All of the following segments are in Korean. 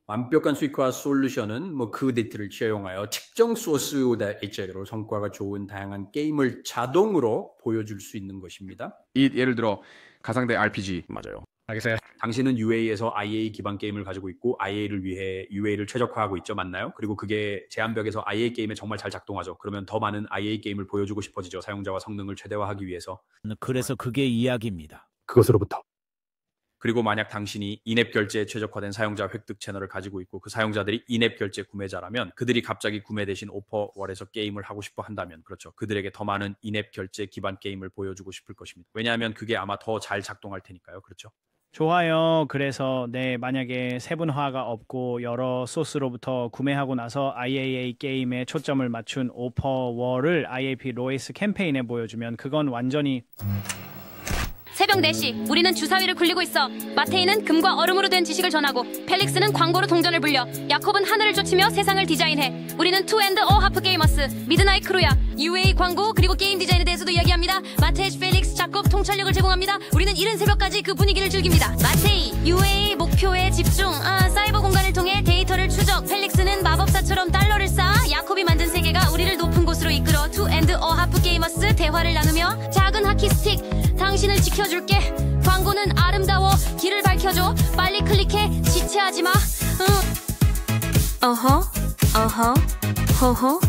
완벽한 수익화 솔루션은 뭐 그 데이터를 채용하여 특정 소스보다 일자리로 성과가 좋은 다양한 게임을 자동으로 보여줄 수 있는 것입니다. 예를 들어 가상대 RPG. 맞아요. 알겠어요. 당신은 UA에서 IA 기반 게임을 가지고 있고 IA를 위해 UA를 최적화하고 있죠. 맞나요? 그리고 그게 제한벽에서 IA 게임에 정말 잘 작동하죠. 그러면 더 많은 IA 게임을 보여주고 싶어지죠. 사용자와 성능을 최대화하기 위해서. 그래서 그게 이야기입니다. 그것으로부터 그리고 만약 당신이 인앱 결제에 최적화된 사용자 획득 채널을 가지고 있고 그 사용자들이 인앱 결제 구매자라면 그들이 갑자기 구매 대신 오퍼월에서 게임을 하고 싶어 한다면 그렇죠. 그들에게 더 많은 인앱 결제 기반 게임을 보여주고 싶을 것입니다. 왜냐하면 그게 아마 더 잘 작동할 테니까요. 그렇죠. 좋아요. 그래서 만약에 세분화가 없고 여러 소스로부터 구매하고 나서 IAA 게임에 초점을 맞춘 오퍼월을 IAP 로이스 캠페인에 보여주면 그건 완전히 새벽 4시 우리는 주사위를 굴리고 있어. 마테이는 금과 얼음으로 된 지식을 전하고 펠릭스는 광고로 동전을 불려. 야콥은 하늘을 쫓으며 세상을 디자인해. 우리는 투앤드어 하프 게이머스 미드나잇 크루야. UA 광고 그리고 게임 디자인에 대해서도 이야기합니다. 마테이, 펠릭스, 작업 통찰력을 제공합니다. 우리는 이른 새벽까지 그 분위기를 즐깁니다. 마테이 UA 목표에 집중. 사이버 공간을 통해 데이터를 추적. 펠릭스는 마법사처럼 달러를 쌓아. 야콥이 만든 세계가 우리를 높은 곳으로 이끌어. 투앤드어 하프 게이머스 대화를 나누며. 작은 하키스틱 당신을 지켜줄게. 광고는 아름다워. 길을 밝혀줘. 빨리 클릭해. 지체하지 마. 호호.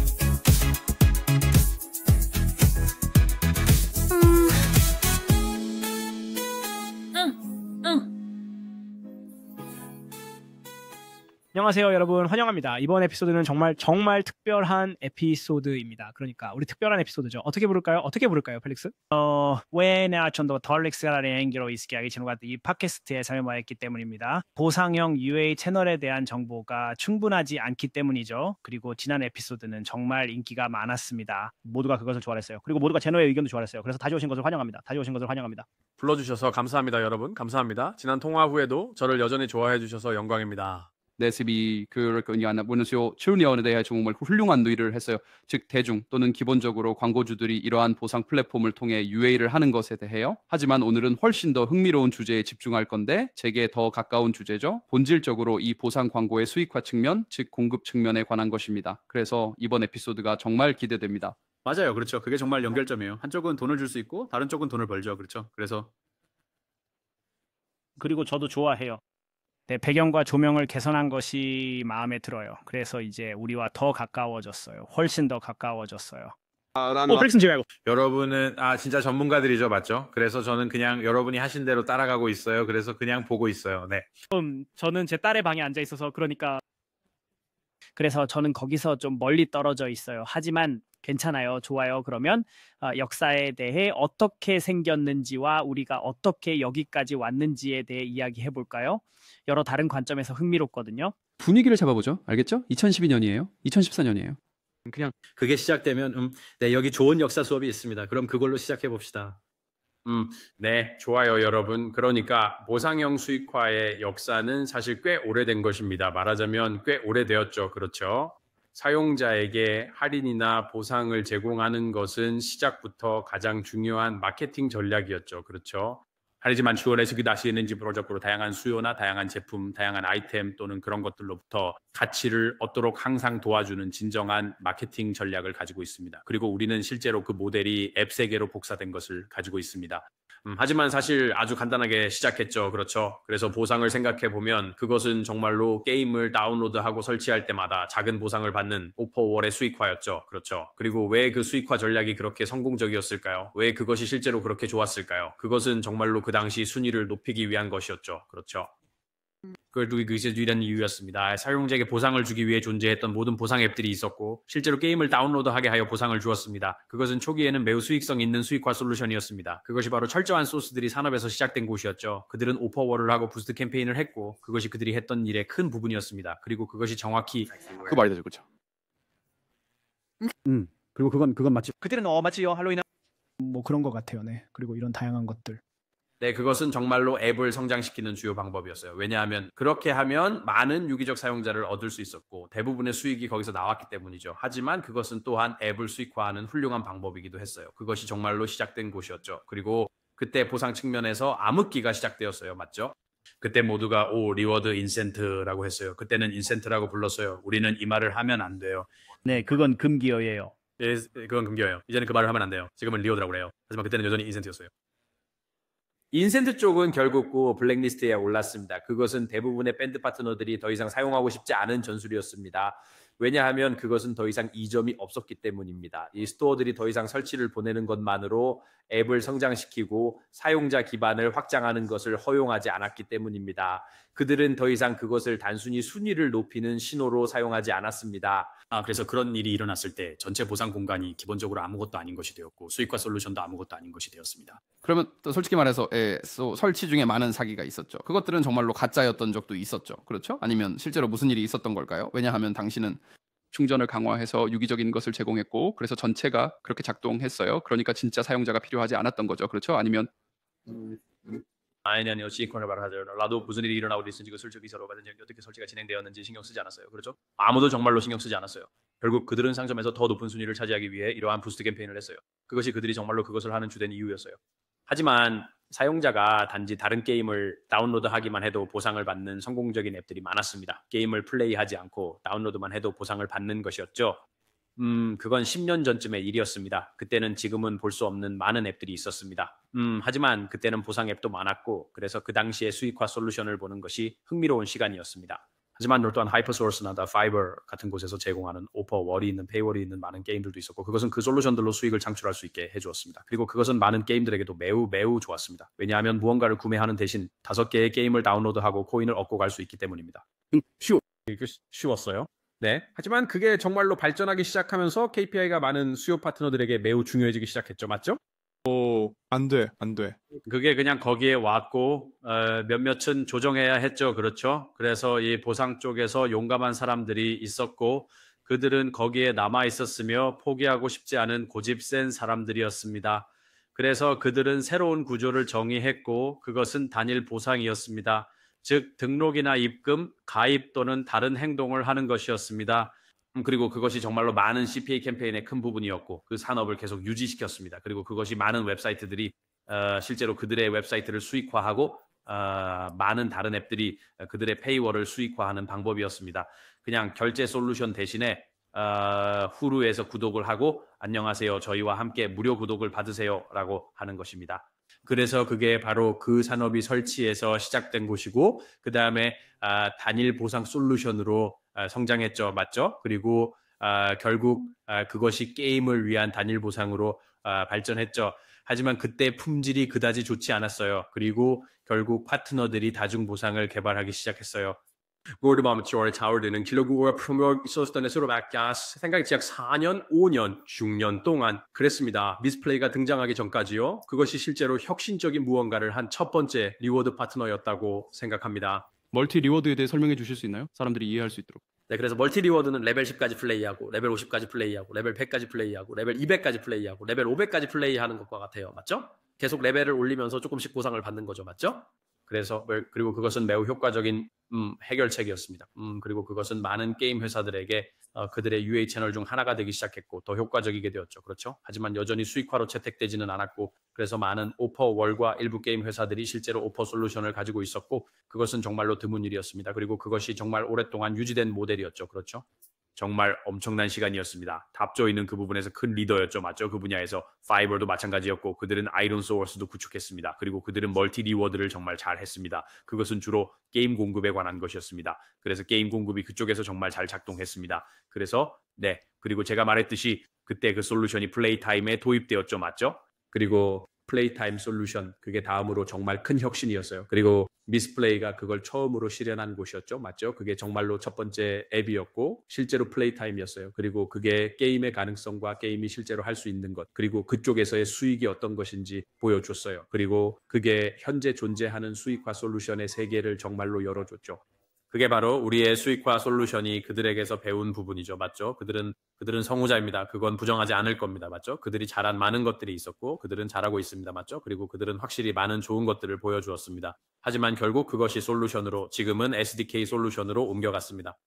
안녕하세요 여러분, 환영합니다. 이번 에피소드는 정말 특별한 에피소드입니다. 그러니까 우리 특별한 에피소드죠. 어떻게 부를까요, 펠릭스? 왜 내가 좀더 덜릭스라는 행기로 이스키하기 친구가 이 팟캐스트에 참여했기 때문입니다. 보상형 UA 채널에 대한 정보가 충분하지 않기 때문이죠. 그리고 지난 에피소드는 정말 인기가 많았습니다. 모두가 그것을 좋아했어요. 그리고 모두가 제노의 의견도 좋아했어요. 그래서 다시 오신 것을 환영합니다. 불러주셔서 감사합니다, 여러분. 감사합니다. 지난 통화 후에도 저를 여전히 좋아해 주셔서 영광입니다. 레시피 보내시오 출연에 대해 정말 훌륭한 일을 했어요. 즉 대중 또는 기본적으로 광고주들이 이러한 보상 플랫폼을 통해 UA를 하는 것에 대해요. 하지만 오늘은 훨씬 더 흥미로운 주제에 집중할 건데 제게 더 가까운 주제죠. 본질적으로 이 보상 광고의 수익화 측면, 즉 공급 측면에 관한 것입니다. 그래서 이번 에피소드가 정말 기대됩니다. 맞아요. 그렇죠. 그게 정말 연결점이에요. 한쪽은 돈을 줄 수 있고 다른 쪽은 돈을 벌죠. 그렇죠. 그리고 저도 좋아해요. 배경과 조명을 개선한 것이 마음에 들어요. 그래서 이제 우리와 더 가까워졌어요. 훨씬 더 가까워졌어요. 펠릭스는 제가 알고. 여러분은 진짜 전문가들이죠, 맞죠? 그래서 저는 그냥 여러분이 하신 대로 따라가고 있어요. 그래서 그냥 보고 있어요. 네. 저는 제 딸의 방에 앉아 있어서 그래서 저는 거기서 좀 멀리 떨어져 있어요. 하지만 괜찮아요. 좋아요. 그러면 역사에 대해 어떻게 생겼는지와 우리가 어떻게 여기까지 왔는지에 대해 이야기해 볼까요? 여러 다른 관점에서 흥미롭거든요. 분위기를 잡아보죠. 알겠죠? 2012년이에요. 2014년이에요. 그냥 그게 시작되면 네, 여기 좋은 역사 수업이 있습니다. 그럼 그걸로 시작해 봅시다. 네, 좋아요, 여러분. 그러니까 보상형 수익화의 역사는 사실 꽤 오래된 것입니다. 말하자면 꽤 오래되었죠. 그렇죠? 사용자에게 할인이나 보상을 제공하는 것은 시작부터 가장 중요한 마케팅 전략이었죠. 그렇죠? 하지만 주원에서 그 다시는지 프로젝트로 다양한 수요나 다양한 제품, 다양한 아이템 또는 그런 것들로부터 가치를 얻도록 항상 도와주는 진정한 마케팅 전략을 가지고 있습니다. 그리고 우리는 실제로 그 모델이 앱 세계로 복사된 것을 가지고 있습니다. 하지만 사실 아주 간단하게 시작했죠. 그렇죠. 그래서 보상을 생각해 보면 그것은 정말로 게임을 다운로드하고 설치할 때마다 작은 보상을 받는 오퍼월의 수익화였죠. 그렇죠. 그리고 왜 그 수익화 전략이 그렇게 성공적이었을까요? 왜 그것이 실제로 그렇게 좋았을까요? 그것은 정말로 그 당시 순위를 높이기 위한 것이었죠. 그렇죠. 그것이 유일한 이유였습니다. 사용자에게 보상을 주기 위해 존재했던 모든 보상 앱들이 있었고 실제로 게임을 다운로드하게 하여 보상을 주었습니다. 그것은 초기에는 매우 수익성 있는 수익화 솔루션이었습니다. 그것이 바로 철저한 소스들이 산업에서 시작된 곳이었죠. 그들은 오퍼월을 하고 부스트 캠페인을 했고 그것이 그들이 했던 일의 큰 부분이었습니다. 그리고 그것이 정확히 그 말이 되죠. 그렇죠. 그리고 그건 맞지. 그때는 맞지요. 할로윈 뭐 그런 것 같아요. 네. 그리고 이런 다양한 것들. 네, 그것은 정말로 앱을 성장시키는 주요 방법이었어요. 왜냐하면 그렇게 하면 많은 유기적 사용자를 얻을 수 있었고 대부분의 수익이 거기서 나왔기 때문이죠. 하지만 그것은 또한 앱을 수익화하는 훌륭한 방법이기도 했어요. 그것이 정말로 시작된 곳이었죠. 그리고 그때 보상 측면에서 암흑기가 시작되었어요. 맞죠? 그때 모두가 오 리워드 인센트라고 했어요. 그때는 인센트라고 불렀어요. 우리는 이 말을 하면 안 돼요. 네, 그건 금기어예요. 예, 그건 금기어예요. 이제는 그 말을 하면 안 돼요. 지금은 리워드라고 그래요. 하지만 그때는 여전히 인센트였어요. 인센트 쪽은 결국 그 블랙리스트에 올랐습니다. 그것은 대부분의 밴드 파트너들이 더 이상 사용하고 싶지 않은 전술이었습니다. 왜냐하면 그것은 더 이상 이점이 없었기 때문입니다. 이 스토어들이 더 이상 설치를 보내는 것만으로 앱을 성장시키고 사용자 기반을 확장하는 것을 허용하지 않았기 때문입니다. 그들은 더 이상 그것을 단순히 순위를 높이는 신호로 사용하지 않았습니다. 그래서 그런 일이 일어났을 때 전체 보상 공간이 기본적으로 아무것도 아닌 것이 되었고 수익화 솔루션도 아무것도 아닌 것이 되었습니다. 그러면 또 솔직히 말해서 설치 중에 많은 사기가 있었죠. 그것들은 정말로 가짜였던 적도 있었죠. 그렇죠? 아니면 실제로 무슨 일이 있었던 걸까요? 왜냐하면 당신은 충전을 강화해서 유기적인 것을 제공했고 그래서 전체가 그렇게 작동했어요. 그러니까 진짜 사용자가 필요하지 않았던 거죠. 그렇죠? 아니면 아니요. 시퀄을 말하죠. 나도 무슨 일이 일어나고 있는지 그 설치 기사로 받은 적이 어떻게 설치가 진행되었는지 신경 쓰지 않았어요. 그렇죠? 아무도 정말로 신경 쓰지 않았어요. 결국 그들은 상점에서 더 높은 순위를 차지하기 위해 이러한 부스트 캠페인을 했어요. 그것이 그들이 정말로 그것을 하는 주된 이유였어요. 하지만 사용자가 단지 다른 게임을 다운로드하기만 해도 보상을 받는 성공적인 앱들이 많았습니다. 게임을 플레이하지 않고 다운로드만 해도 보상을 받는 것이었죠. 그건 10년 전쯤의 일이었습니다. 그때는 지금은 볼 수 없는 많은 앱들이 있었습니다. 하지만 그때는 보상 앱도 많았고 그래서 그 당시에 수익화 솔루션을 보는 것이 흥미로운 시간이었습니다. 하지만 또한 하이퍼소스나 파이버 같은 곳에서 제공하는 오퍼월이 있는 페이월이 있는 많은 게임들도 있었고 그것은 그 솔루션들로 수익을 창출할 수 있게 해주었습니다. 그리고 그것은 많은 게임들에게도 매우 좋았습니다. 왜냐하면 무언가를 구매하는 대신 5개의 게임을 다운로드하고 코인을 얻고 갈 수 있기 때문입니다. 쉬웠어요. 네. 하지만 그게 정말로 발전하기 시작하면서 KPI가 많은 수요 파트너들에게 매우 중요해지기 시작했죠. 맞죠? 안 돼. 그게 그냥 거기에 왔고 몇몇은 조정해야 했죠. 그렇죠? 그래서 이 보상 쪽에서 용감한 사람들이 있었고 그들은 거기에 남아 있었으며 포기하고 싶지 않은 고집 센 사람들이었습니다. 그래서 그들은 새로운 구조를 정의했고 그것은 단일 보상이었습니다. 즉 등록이나 입금, 가입 또는 다른 행동을 하는 것이었습니다. 그리고 그것이 정말로 많은 CPA 캠페인의 큰 부분이었고 그 산업을 계속 유지시켰습니다. 그리고 그것이 많은 웹사이트들이 실제로 그들의 웹사이트를 수익화하고 많은 다른 앱들이 그들의 페이월을 수익화하는 방법이었습니다. 그냥 결제 솔루션 대신에 후루에서 구독을 하고 안녕하세요. 저희와 함께 무료 구독을 받으세요 라고 하는 것입니다. 그래서 그게 바로 그 산업이 설치해서 시작된 곳이고 그 다음에 단일 보상 솔루션으로 성장했죠. 맞죠? 그리고 결국 그것이 게임을 위한 단일 보상으로 발전했죠. 하지만 그때 품질이 그다지 좋지 않았어요. 그리고 결국 파트너들이 다중 보상을 개발하기 시작했어요. Gordon 타워드는 길러구와 프로모션에 서로 바뀌었 생각이 약 4년, 5년, 6년 동안 그랬습니다. 미스플레이가 등장하기 전까지요. 그것이 실제로 혁신적인 무언가를 한 첫 번째 리워드 파트너였다고 생각합니다. 멀티 리워드에 대해 설명해 주실 수 있나요? 사람들이 이해할 수 있도록. 네, 그래서 멀티 리워드는 레벨 10까지 플레이하고 레벨 50까지 플레이하고 레벨 100까지 플레이하고 레벨 200까지 플레이하고 레벨 500까지 플레이하는 것과 같아요. 맞죠? 계속 레벨을 올리면서 조금씩 보상을 받는 거죠. 맞죠? 그래서 그리고 그것은 매우 효과적인 해결책이었습니다. 그리고 그것은 많은 게임 회사들에게 그들의 UA 채널 중 하나가 되기 시작했고 더 효과적이게 되었죠. 그렇죠? 하지만 여전히 수익화로 채택되지는 않았고 그래서 많은 오퍼월과 일부 게임 회사들이 실제로 오퍼 솔루션을 가지고 있었고 그것은 정말로 드문 일이었습니다. 그리고 그것이 정말 오랫동안 유지된 모델이었죠. 그렇죠? 정말 엄청난 시간이었습니다. 답조이는 그 부분에서 큰 리더였죠. 맞죠? 그 분야에서 파이버도 마찬가지였고 그들은 아이론 소어스도 구축했습니다. 그리고 그들은 멀티 리워드를 정말 잘 했습니다. 그것은 주로 게임 공급에 관한 것이었습니다. 그래서 게임 공급이 그쪽에서 정말 잘 작동했습니다. 그래서 그리고 제가 말했듯이 그때 그 솔루션이 플레이 타임에 도입되었죠. 맞죠? 그리고 플레이 타임 솔루션 그게 다음으로 정말 큰 혁신이었어요. 그리고 미스플레이가 그걸 처음으로 실현한 곳이었죠. 맞죠? 그게 정말로 첫 번째 앱이었고 실제로 플레이 타임이었어요. 그리고 그게 게임의 가능성과 게임이 실제로 할 수 있는 것 그리고 그쪽에서의 수익이 어떤 것인지 보여줬어요. 그리고 그게 현재 존재하는 수익화 솔루션의 세계를 정말로 열어줬죠. 그게 바로 우리의 수익화 솔루션이 그들에게서 배운 부분이죠. 맞죠? 그들은 성우자입니다. 그건 부정하지 않을 겁니다. 맞죠? 그들이 잘한 많은 것들이 있었고 그들은 잘하고 있습니다. 맞죠? 그리고 그들은 확실히 많은 좋은 것들을 보여주었습니다. 하지만 결국 그것이 솔루션으로 지금은 SDK 솔루션으로 옮겨갔습니다.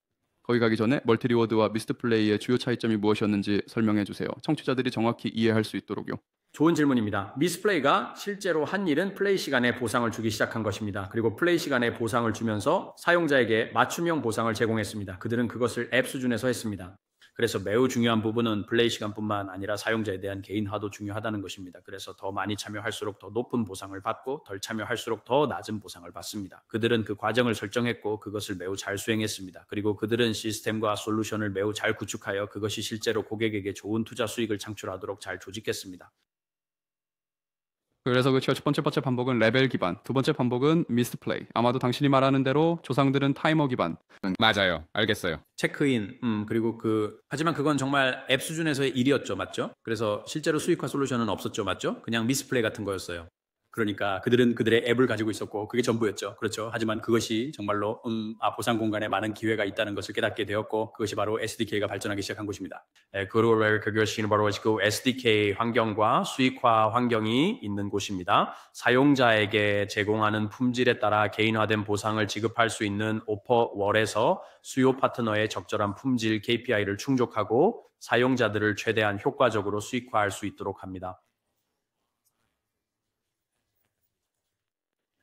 거기 가기 전에 멀티 리워드와 미스트 플레이의 주요 차이점이 무엇이었는지 설명해 주세요. 청취자들이 정확히 이해할 수 있도록요. 좋은 질문입니다. 미스플레이가 실제로 한 일은 플레이 시간에 보상을 주기 시작한 것입니다. 그리고 플레이 시간에 보상을 주면서 사용자에게 맞춤형 보상을 제공했습니다. 그들은 그것을 앱 수준에서 했습니다. 그래서 매우 중요한 부분은 플레이 시간뿐만 아니라 사용자에 대한 개인화도 중요하다는 것입니다. 그래서 더 많이 참여할수록 더 높은 보상을 받고 덜 참여할수록 더 낮은 보상을 받습니다. 그들은 그 과정을 설정했고 그것을 매우 잘 수행했습니다. 그리고 그들은 시스템과 솔루션을 매우 잘 구축하여 그것이 실제로 고객에게 좋은 투자 수익을 창출하도록 잘 조직했습니다. 그래서 그 첫 번째 반복은 레벨 기반, 두 번째 반복은 미스트 플레이. 아마도 당신이 말하는 대로 조상들은 타이머 기반. 맞아요. 알겠어요. 체크인, 그리고 하지만 그건 정말 앱 수준에서의 일이었죠. 맞죠? 그래서 실제로 수익화 솔루션은 없었죠. 맞죠? 그냥 미스플레이 같은 거였어요. 그러니까 그들은 그들의 앱을 가지고 있었고 그게 전부였죠. 그렇죠. 하지만 그것이 정말로 보상 공간에 많은 기회가 있다는 것을 깨닫게 되었고 그것이 바로 SDK가 발전하기 시작한 것입니다. 그것이 바로 그 SDK 환경과 수익화 환경이 있는 곳입니다. 사용자에게 제공하는 품질에 따라 개인화된 보상을 지급할 수 있는 오퍼월에서 수요 파트너의 적절한 품질 KPI를 충족하고 사용자들을 최대한 효과적으로 수익화할 수 있도록 합니다.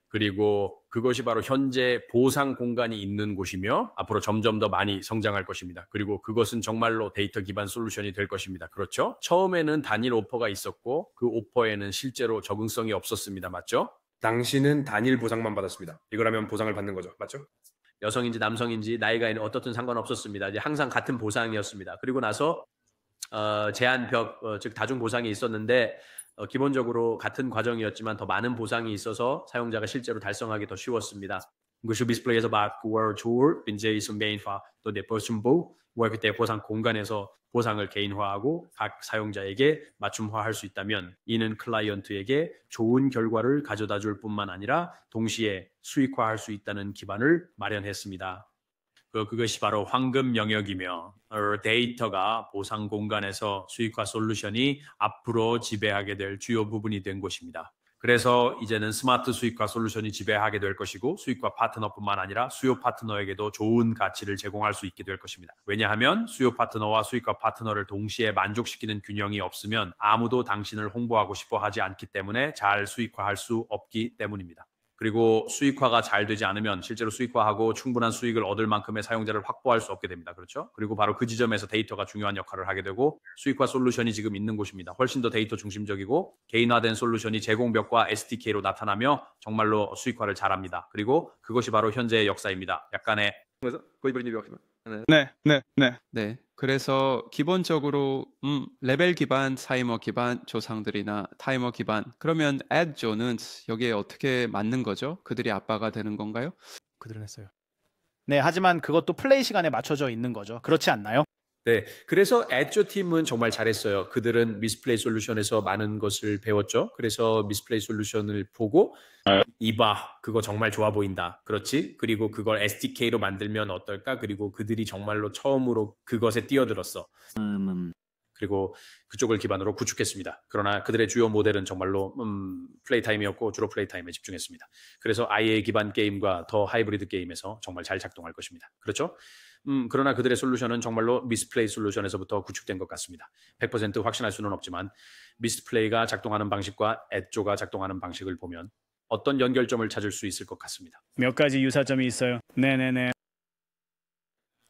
그리고 그것이 바로 현재 보상 공간이 있는 곳이며 앞으로 점점 더 많이 성장할 것입니다. 그리고 그것은 정말로 데이터 기반 솔루션이 될 것입니다. 그렇죠? 처음에는 단일 오퍼가 있었고 그 오퍼에는 실제로 적응성이 없었습니다. 맞죠? 당신은 단일 보상만 받았습니다. 이거라면 보상을 받는 거죠. 맞죠? 여성인지 남성인지 나이가 어떻든 상관없었습니다. 이제 항상 같은 보상이었습니다. 그리고 나서 제한벽, 즉 다중 보상이 있었는데 기본적으로 같은 과정이었지만 더 많은 보상이 있어서 사용자가 실제로 달성하기 더 쉬웠습니다. 그것이 디스플레이에서 바꾸어 줄 이제 메인화 또 네버슨보 그때 보상 공간에서 보상을 개인화하고 각 사용자에게 맞춤화할 수 있다면 이는 클라이언트에게 좋은 결과를 가져다 줄 뿐만 아니라 동시에 수익화할 수 있다는 기반을 마련했습니다. 그것이 바로 황금 영역이며 데이터가 보상 공간에서 수익화 솔루션이 앞으로 지배하게 될 주요 부분이 된 것입니다. 그래서 이제는 스마트 수익화 솔루션이 지배하게 될 것이고 수익화 파트너뿐만 아니라 수요 파트너에게도 좋은 가치를 제공할 수 있게 될 것입니다. 왜냐하면 수요 파트너와 수익화 파트너를 동시에 만족시키는 균형이 없으면 아무도 당신을 홍보하고 싶어 하지 않기 때문에 잘 수익화할 수 없기 때문입니다. 그리고 수익화가 잘 되지 않으면 실제로 수익화하고 충분한 수익을 얻을 만큼의 사용자를 확보할 수 없게 됩니다. 그렇죠? 그리고 바로 그 지점에서 데이터가 중요한 역할을 하게 되고 수익화 솔루션이 지금 있는 곳입니다. 훨씬 더 데이터 중심적이고 개인화된 솔루션이 제공벽과 SDK로 나타나며 정말로 수익화를 잘합니다. 그리고 그것이 바로 현재의 역사입니다. 약간의 네. 그래서 기본적으로 레벨 기반, 타이머 기반, 조상들이나 타이머 기반. 그러면 애드조는 여기에 어떻게 맞는 거죠? 그들이 아빠가 되는 건가요? 그들은 했어요. 네, 하지만 그것도 플레이 시간에 맞춰져 있는 거죠. 그렇지 않나요? 네, 그래서 앱조 팀은 정말 잘했어요. 그들은 미스플레이 솔루션에서 많은 것을 배웠죠. 그래서 미스플레이 솔루션을 보고 이봐, 그거 정말 좋아 보인다. 그렇지? 그리고 그걸 SDK로 만들면 어떨까? 그리고 그들이 정말로 처음으로 그것에 뛰어들었어. 그리고 그쪽을 기반으로 구축했습니다. 그러나 그들의 주요 모델은 정말로 플레이 타임이었고 주로 플레이 타임에 집중했습니다. 그래서 IA 기반 게임과 더 하이브리드 게임에서 정말 잘 작동할 것입니다. 그렇죠? 그러나 그들의 솔루션은 정말로 미스플레이 솔루션에서부터 구축된 것 같습니다. 100% 확신할 수는 없지만 미스플레이가 작동하는 방식과 앱조가 작동하는 방식을 보면 어떤 연결점을 찾을 수 있을 것 같습니다. 몇 가지 유사점이 있어요. 네네네.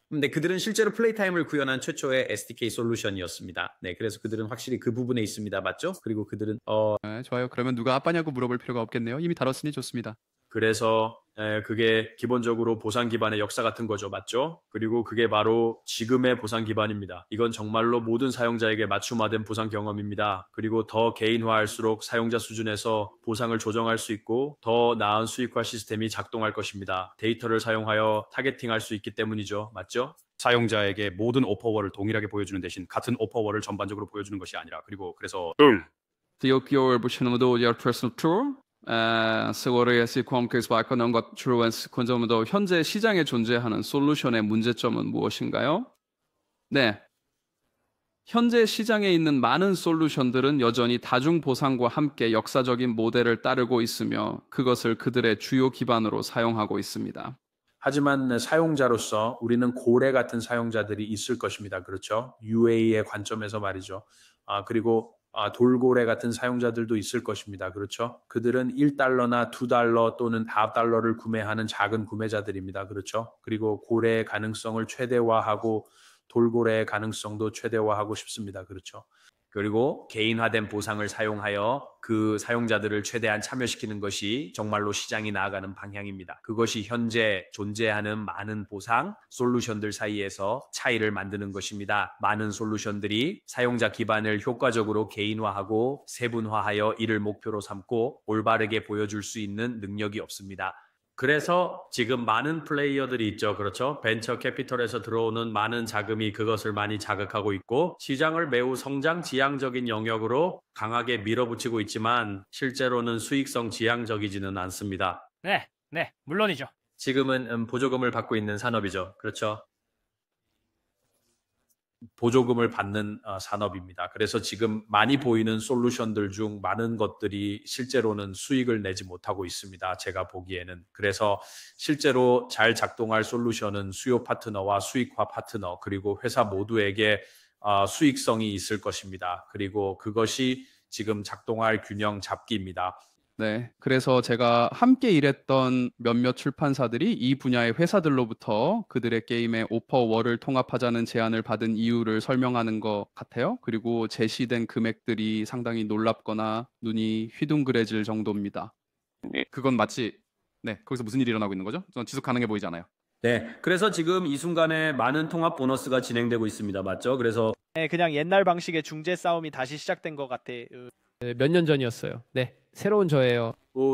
근데 그들은 실제로 플레이 타임을 구현한 최초의 SDK 솔루션이었습니다. 네, 그래서 그들은 확실히 그 부분에 있습니다. 맞죠? 그리고 그들은 네, 좋아요. 그러면 누가 아빠냐고 물어볼 필요가 없겠네요. 이미 다뤘으니 좋습니다. 그래서 그게 기본적으로 보상 기반의 역사 같은 거죠. 맞죠? 그리고 그게 바로 지금의 보상 기반입니다. 이건 정말로 모든 사용자에게 맞춤화된 보상 경험입니다. 그리고 더 개인화할수록 사용자 수준에서 보상을 조정할 수 있고 더 나은 수익화 시스템이 작동할 것입니다. 데이터를 사용하여 타겟팅할 수 있기 때문이죠. 맞죠? 사용자에게 모든 오퍼월을 동일하게 보여주는 대신 같은 오퍼월을 전반적으로 보여주는 것이 아니라 그래서 Your 보시는도 your personal tour. 세월의 컴케이스 바이커는 것 트루엔스 건조무도 현재 시장에 존재하는 솔루션의 문제점은 무엇인가요? 네. 현재 시장에 있는 많은 솔루션들은 여전히 다중 보상과 함께 역사적인 모델을 따르고 있으며 그것을 그들의 주요 기반으로 사용하고 있습니다. 하지만 사용자로서 우리는 고래 같은 사용자들이 있을 것입니다. 그렇죠? UA의 관점에서 말이죠. 그리고 돌고래 같은 사용자들도 있을 것입니다. 그렇죠? 그들은 1달러나 2달러 또는 5달러를 구매하는 작은 구매자들입니다. 그렇죠? 그리고 고래의 가능성을 최대화하고 돌고래의 가능성도 최대화하고 싶습니다. 그렇죠? 그리고 개인화된 보상을 사용하여 그 사용자들을 최대한 참여시키는 것이 정말로 시장이 나아가는 방향입니다. 그것이 현재 존재하는 많은 보상 솔루션들 사이에서 차이를 만드는 것입니다. 많은 솔루션들이 사용자 기반을 효과적으로 개인화하고 세분화하여 이를 목표로 삼고 올바르게 보여줄 수 있는 능력이 없습니다. 그래서 지금 많은 플레이어들이 있죠. 그렇죠? 벤처 캐피털에서 들어오는 많은 자금이 그것을 많이 자극하고 있고 시장을 매우 성장 지향적인 영역으로 강하게 밀어붙이고 있지만 실제로는 수익성 지향적이지는 않습니다. 네, 물론이죠. 지금은 보조금을 받고 있는 산업이죠. 그렇죠? 보조금을 받는 산업입니다. 그래서 지금 많이 보이는 솔루션들 중 많은 것들이 실제로는 수익을 내지 못하고 있습니다. 제가 보기에는. 그래서 실제로 잘 작동할 솔루션은 수요 파트너와 수익화 파트너 그리고 회사 모두에게 수익성이 있을 것입니다. 그리고 그것이 지금 작동할 균형 잡기입니다. 네, 그래서 제가 함께 일했던 몇몇 출판사들이 이 분야의 회사들로부터 그들의 게임의 오퍼월을 통합하자는 제안을 받은 이유를 설명하는 것 같아요. 그리고 제시된 금액들이 상당히 놀랍거나 눈이 휘둥그레질 정도입니다. 그건 마치 거기서 무슨 일이 일어나고 있는 거죠? 전 지속 가능해 보이지 않아요. 네, 그래서 지금 이 순간에 많은 통합 보너스가 진행되고 있습니다. 맞죠? 그래서 네, 그냥 옛날 방식의 중재 싸움이 다시 시작된 것 같아. 몇 년 전이었어요. 네, 새로운 저예요.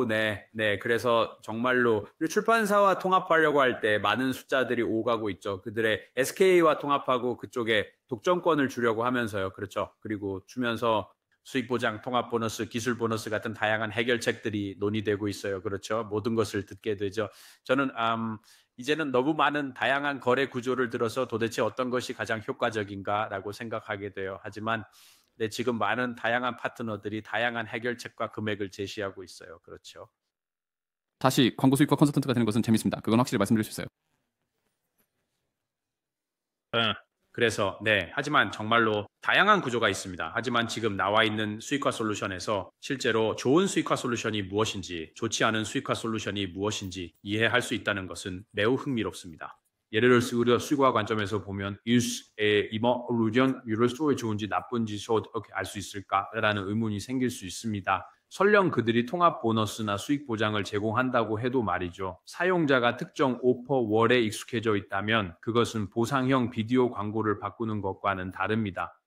네. 그래서 정말로 출판사와 통합하려고 할 때 많은 숫자들이 오가고 있죠. 그들의 SK와 통합하고 그쪽에 독점권을 주려고 하면서요. 그렇죠. 그리고 주면서 수익 보장, 통합 보너스, 기술 보너스 같은 다양한 해결책들이 논의되고 있어요. 그렇죠. 모든 것을 듣게 되죠. 저는 이제는 너무 많은 다양한 거래 구조를 들어서 도대체 어떤 것이 가장 효과적인가라고 생각하게 돼요. 하지만 지금 많은 다양한 파트너들이 다양한 해결책과 금액을 제시하고 있어요. 그렇죠. 다시 광고 수익화 컨설턴트가 되는 것은 재밌습니다. 그건 확실히 말씀드릴 수 있어요. 그래서 하지만 정말로 다양한 구조가 있습니다. 하지만 지금 나와 있는 수익화 솔루션에서 실제로 좋은 수익화 솔루션이 무엇인지 좋지 않은 수익화 솔루션이 무엇인지 이해할 수 있다는 것은 매우 흥미롭습니다. 예를 들어서 우리가 수익화 관점에서 보면 이런 유로스토어에 좋은지 나쁜지 어떻게 알 수 있을까라는 의문이 생길 수 있습니다. 설령 그들이 통합 보너스나 수익 보장을 제공한다고 해도 말이죠. 사용자가 특정 오퍼월에 익숙해져 있다면 그것은 보상형 비디오 광고를 바꾸는 것과는 다릅니다.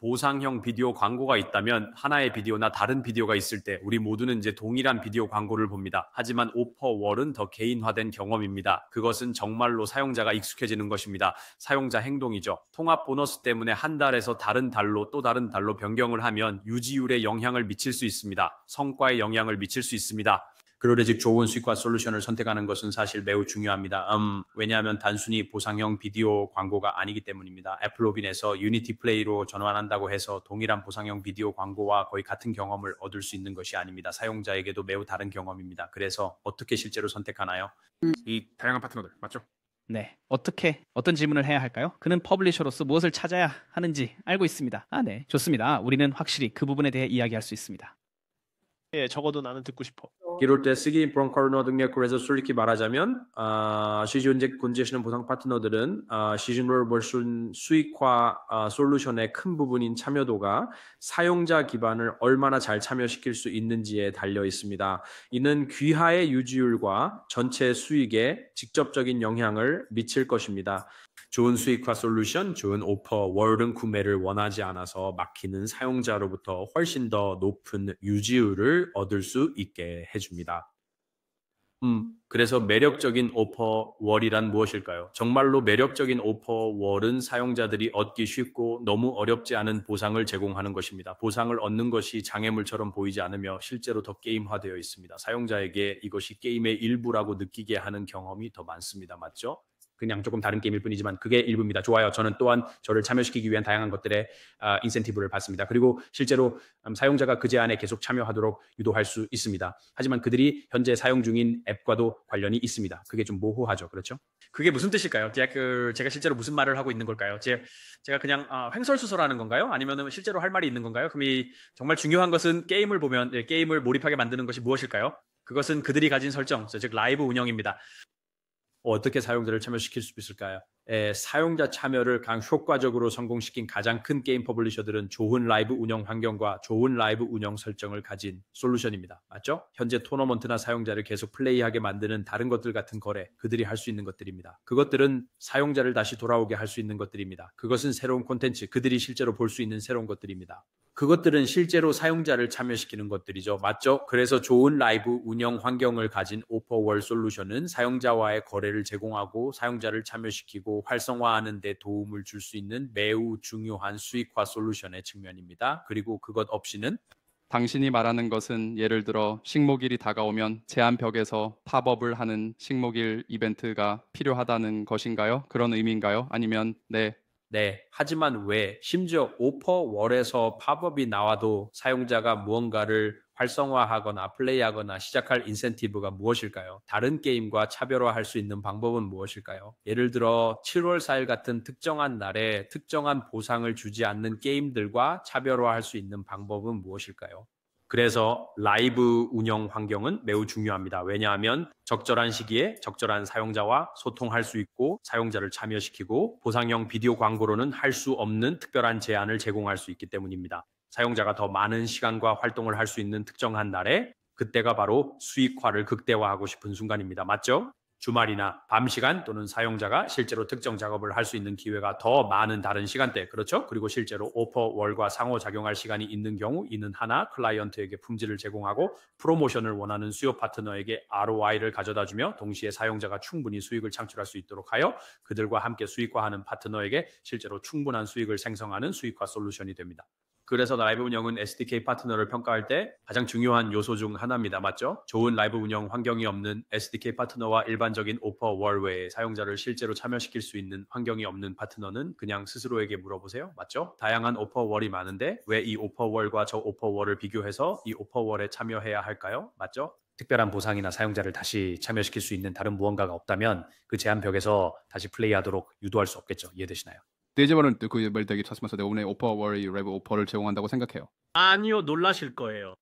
보상형 비디오 광고가 있다면 하나의 비디오나 다른 비디오가 있을 때 우리 모두는 이제 동일한 비디오 광고를 봅니다. 하지만 오퍼월은 더 개인화된 경험입니다. 그것은 정말로 사용자가 익숙해지는 것입니다. 사용자 행동이죠. 통합 보너스 때문에 한 달에서 다른 달로 또 다른 달로 변경을 하면 유지율에 영향을 미칠 수 있습니다. 성과에 영향을 미칠 수 있습니다. 그러려직 좋은 수익화 솔루션을 선택하는 것은 사실 매우 중요합니다. 왜냐하면 단순히 보상형 비디오 광고가 아니기 때문입니다. 애플로빈에서 유니티 플레이로 전환한다고 해서 동일한 보상형 비디오 광고와 거의 같은 경험을 얻을 수 있는 것이 아닙니다. 사용자에게도 매우 다른 경험입니다. 그래서 어떻게 실제로 선택하나요? 이 다양한 파트너들 맞죠? 네, 어떤 질문을 해야 할까요? 그는 퍼블리셔로서 무엇을 찾아야 하는지 알고 있습니다. 네, 좋습니다. 우리는 확실히 그 부분에 대해 이야기할 수 있습니다. 예, 적어도 나는 듣고 싶어. 이럴 때 쓰기 브론커너 등의 그래서 솔직히 말하자면 시즌 군제시는 보상 파트너들은 시즌으로 벌순 수익화 솔루션의 큰 부분인 참여도가 사용자 기반을 얼마나 잘 참여시킬 수 있는지에 달려 있습니다. 이는 귀하의 유지율과 전체 수익에 직접적인 영향을 미칠 것입니다. 좋은 수익화 솔루션, 좋은 오퍼월은 구매를 원하지 않아서 막히는 사용자로부터 훨씬 더 높은 유지율을 얻을 수 있게 해줍니다. 그래서 매력적인 오퍼월이란 무엇일까요? 정말로 매력적인 오퍼월은 사용자들이 얻기 쉽고 너무 어렵지 않은 보상을 제공하는 것입니다. 보상을 얻는 것이 장애물처럼 보이지 않으며 실제로 더 게임화되어 있습니다. 사용자에게 이것이 게임의 일부라고 느끼게 하는 경험이 더 많습니다. 맞죠? 그냥 조금 다른 게임일 뿐이지만 그게 일부입니다. 좋아요. 저는 또한 저를 참여시키기 위한 다양한 것들의 인센티브를 받습니다. 그리고 실제로 사용자가 그 제안에 계속 참여하도록 유도할 수 있습니다. 하지만 그들이 현재 사용 중인 앱과도 관련이 있습니다. 그게 좀 모호하죠. 그렇죠? 그게 무슨 뜻일까요? 제가 실제로 무슨 말을 하고 있는 걸까요? 제가 그냥 횡설수설하는 건가요? 아니면 실제로 할 말이 있는 건가요? 그럼 정말 중요한 것은 게임을 보면 게임을 몰입하게 만드는 것이 무엇일까요? 그것은 그들이 가진 설정, 즉 라이브 운영입니다. 어떻게 사용자를 참여시킬 수 있을까요? 사용자 참여를 가장 효과적으로 성공시킨 가장 큰 게임 퍼블리셔들은 좋은 라이브 운영 환경과 좋은 라이브 운영 설정을 가진 솔루션입니다. 맞죠? 현재 토너먼트나 사용자를 계속 플레이하게 만드는 다른 것들 같은 거래, 그들이 할 수 있는 것들입니다. 그것들은 사용자를 다시 돌아오게 할 수 있는 것들입니다. 그것은 새로운 콘텐츠, 그들이 실제로 볼 수 있는 새로운 것들입니다. 그것들은 실제로 사용자를 참여시키는 것들이죠. 맞죠? 그래서 좋은 라이브 운영 환경을 가진 오퍼월 솔루션은 사용자와의 거래를 제공하고 사용자를 참여시키고 활성화하는 데 도움을 줄 수 있는 매우 중요한 수익화 솔루션의 측면입니다. 그리고 그것 없이는 당신이 말하는 것은 예를 들어 식목일이 다가오면 제한벽에서 팝업을 하는 식목일 이벤트가 필요하다는 것인가요? 그런 의미인가요? 아니면 네, 하지만 왜 심지어 오퍼월에서 팝업이 나와도 사용자가 무언가를 활성화하거나 플레이하거나 시작할 인센티브가 무엇일까요? 다른 게임과 차별화할 수 있는 방법은 무엇일까요? 예를 들어 7월 4일 같은 특정한 날에 특정한 보상을 주지 않는 게임들과 차별화할 수 있는 방법은 무엇일까요? 그래서 라이브 운영 환경은 매우 중요합니다. 왜냐하면 적절한 시기에 적절한 사용자와 소통할 수 있고 사용자를 참여시키고 보상형 비디오 광고로는 할 수 없는 특별한 제안을 제공할 수 있기 때문입니다. 사용자가 더 많은 시간과 활동을 할 수 있는 특정한 날에 그때가 바로 수익화를 극대화하고 싶은 순간입니다. 맞죠? 주말이나 밤 시간 또는 사용자가 실제로 특정 작업을 할 수 있는 기회가 더 많은 다른 시간대, 그렇죠? 그리고 실제로 오퍼월과 상호작용할 시간이 있는 경우 이는 하나 클라이언트에게 품질을 제공하고 프로모션을 원하는 수요 파트너에게 ROI를 가져다주며 동시에 사용자가 충분히 수익을 창출할 수 있도록 하여 그들과 함께 수익화하는 파트너에게 실제로 충분한 수익을 생성하는 수익화 솔루션이 됩니다. 그래서 라이브 운영은 SDK 파트너를 평가할 때 가장 중요한 요소 중 하나입니다. 맞죠? 좋은 라이브 운영 환경이 없는 SDK 파트너와 일반적인 오퍼월 외에 사용자를 실제로 참여시킬 수 있는 환경이 없는 파트너는 그냥 스스로에게 물어보세요. 맞죠? 다양한 오퍼월이 많은데 왜 이 오퍼월과 저 오퍼월을 비교해서 이 오퍼월에 참여해야 할까요? 맞죠? 특별한 보상이나 사용자를 다시 참여시킬 수 있는 다른 무언가가 없다면 그 제한벽에서 다시 플레이하도록 유도할 수 없겠죠. 이해되시나요? 대제번은 그 말대기 쳤으면서 내 오늘 오퍼월이 랩 오퍼를 제공한다고 생각해요. 아니요, 놀라실 거예요.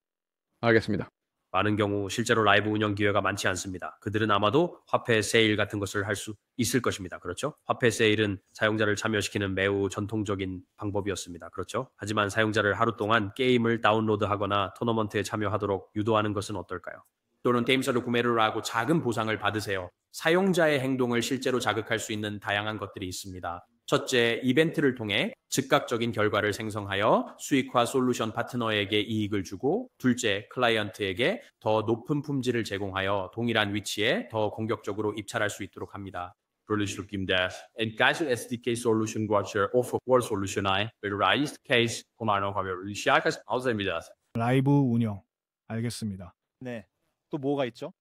알겠습니다. 많은 경우 실제로 라이브 운영 기회가 많지 않습니다. 그들은 아마도 화폐 세일 같은 것을 할 수 있을 것입니다. 그렇죠? 화폐 세일은 사용자를 참여시키는 매우 전통적인 방법이었습니다. 그렇죠? 하지만 사용자를 하루 동안 게임을 다운로드하거나 토너먼트에 참여하도록 유도하는 것은 어떨까요? 또는 게임서를 구매를 하고 작은 보상을 받으세요. 사용자의 행동을 실제로 자극할 수 있는 다양한 것들이 있습니다. 첫째, 이벤트를 통해 즉각적인 결과를 생성하여 수익화 솔루션 파트너에게 이익을 주고, 둘째, 클라이언트에게 더 높은 품질을 제공하여 동일한 위치에 더 공격적으로 입찰할 수 있도록 합니다. Produktionsgymnasiet. En Kaiser SDK Solution Watcher of World Solution이 Realized Case 고마워하며 시작할 하우스입니다. 라이브 운영. 알겠습니다. 네. 또 뭐가 있죠?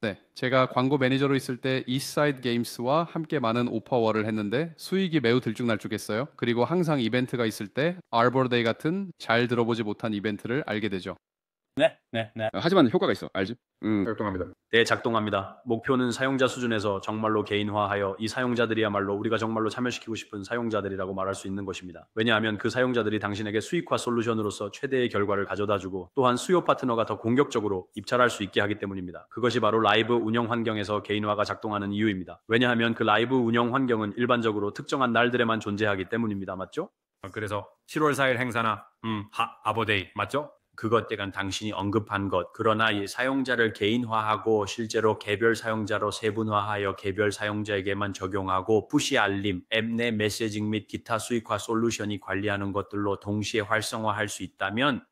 네, 제가 광고 매니저로 있을 때 이스사이드 게임스와 함께 많은 오퍼월을 했는데 수익이 매우 들쭉날쭉했어요. 그리고 항상 이벤트가 있을 때 아르버데이 같은 잘 들어보지 못한 이벤트를 알게 되죠. 네. 하지만 효과가 있어. 알지? 작동합니다. 네, 작동합니다. 목표는 사용자 수준에서 정말로 개인화하여 이 사용자들이야말로 우리가 정말로 참여시키고 싶은 사용자들이라고 말할 수 있는 것입니다. 왜냐하면 그 사용자들이 당신에게 수익화 솔루션으로서 최대의 결과를 가져다주고 또한 수요 파트너가 더 공격적으로 입찰할 수 있게 하기 때문입니다. 그것이 바로 라이브 운영 환경에서 개인화가 작동하는 이유입니다. 왜냐하면 그 라이브 운영 환경은 일반적으로 특정한 날들에만 존재하기 때문입니다. 맞죠? 그래서 7월 4일 행사나 아버데이 맞죠? 그것 때간 당신이 언급한 것, 그러나 이 사용자를 개인화하고 실제로 개별 사용자로 세분화하여 개별 사용자에게만 적용하고 푸시 알림, 앱 내 메시징 및 기타 수익화 솔루션이 관리하는 것들로 동시에 활성화할 수 있다면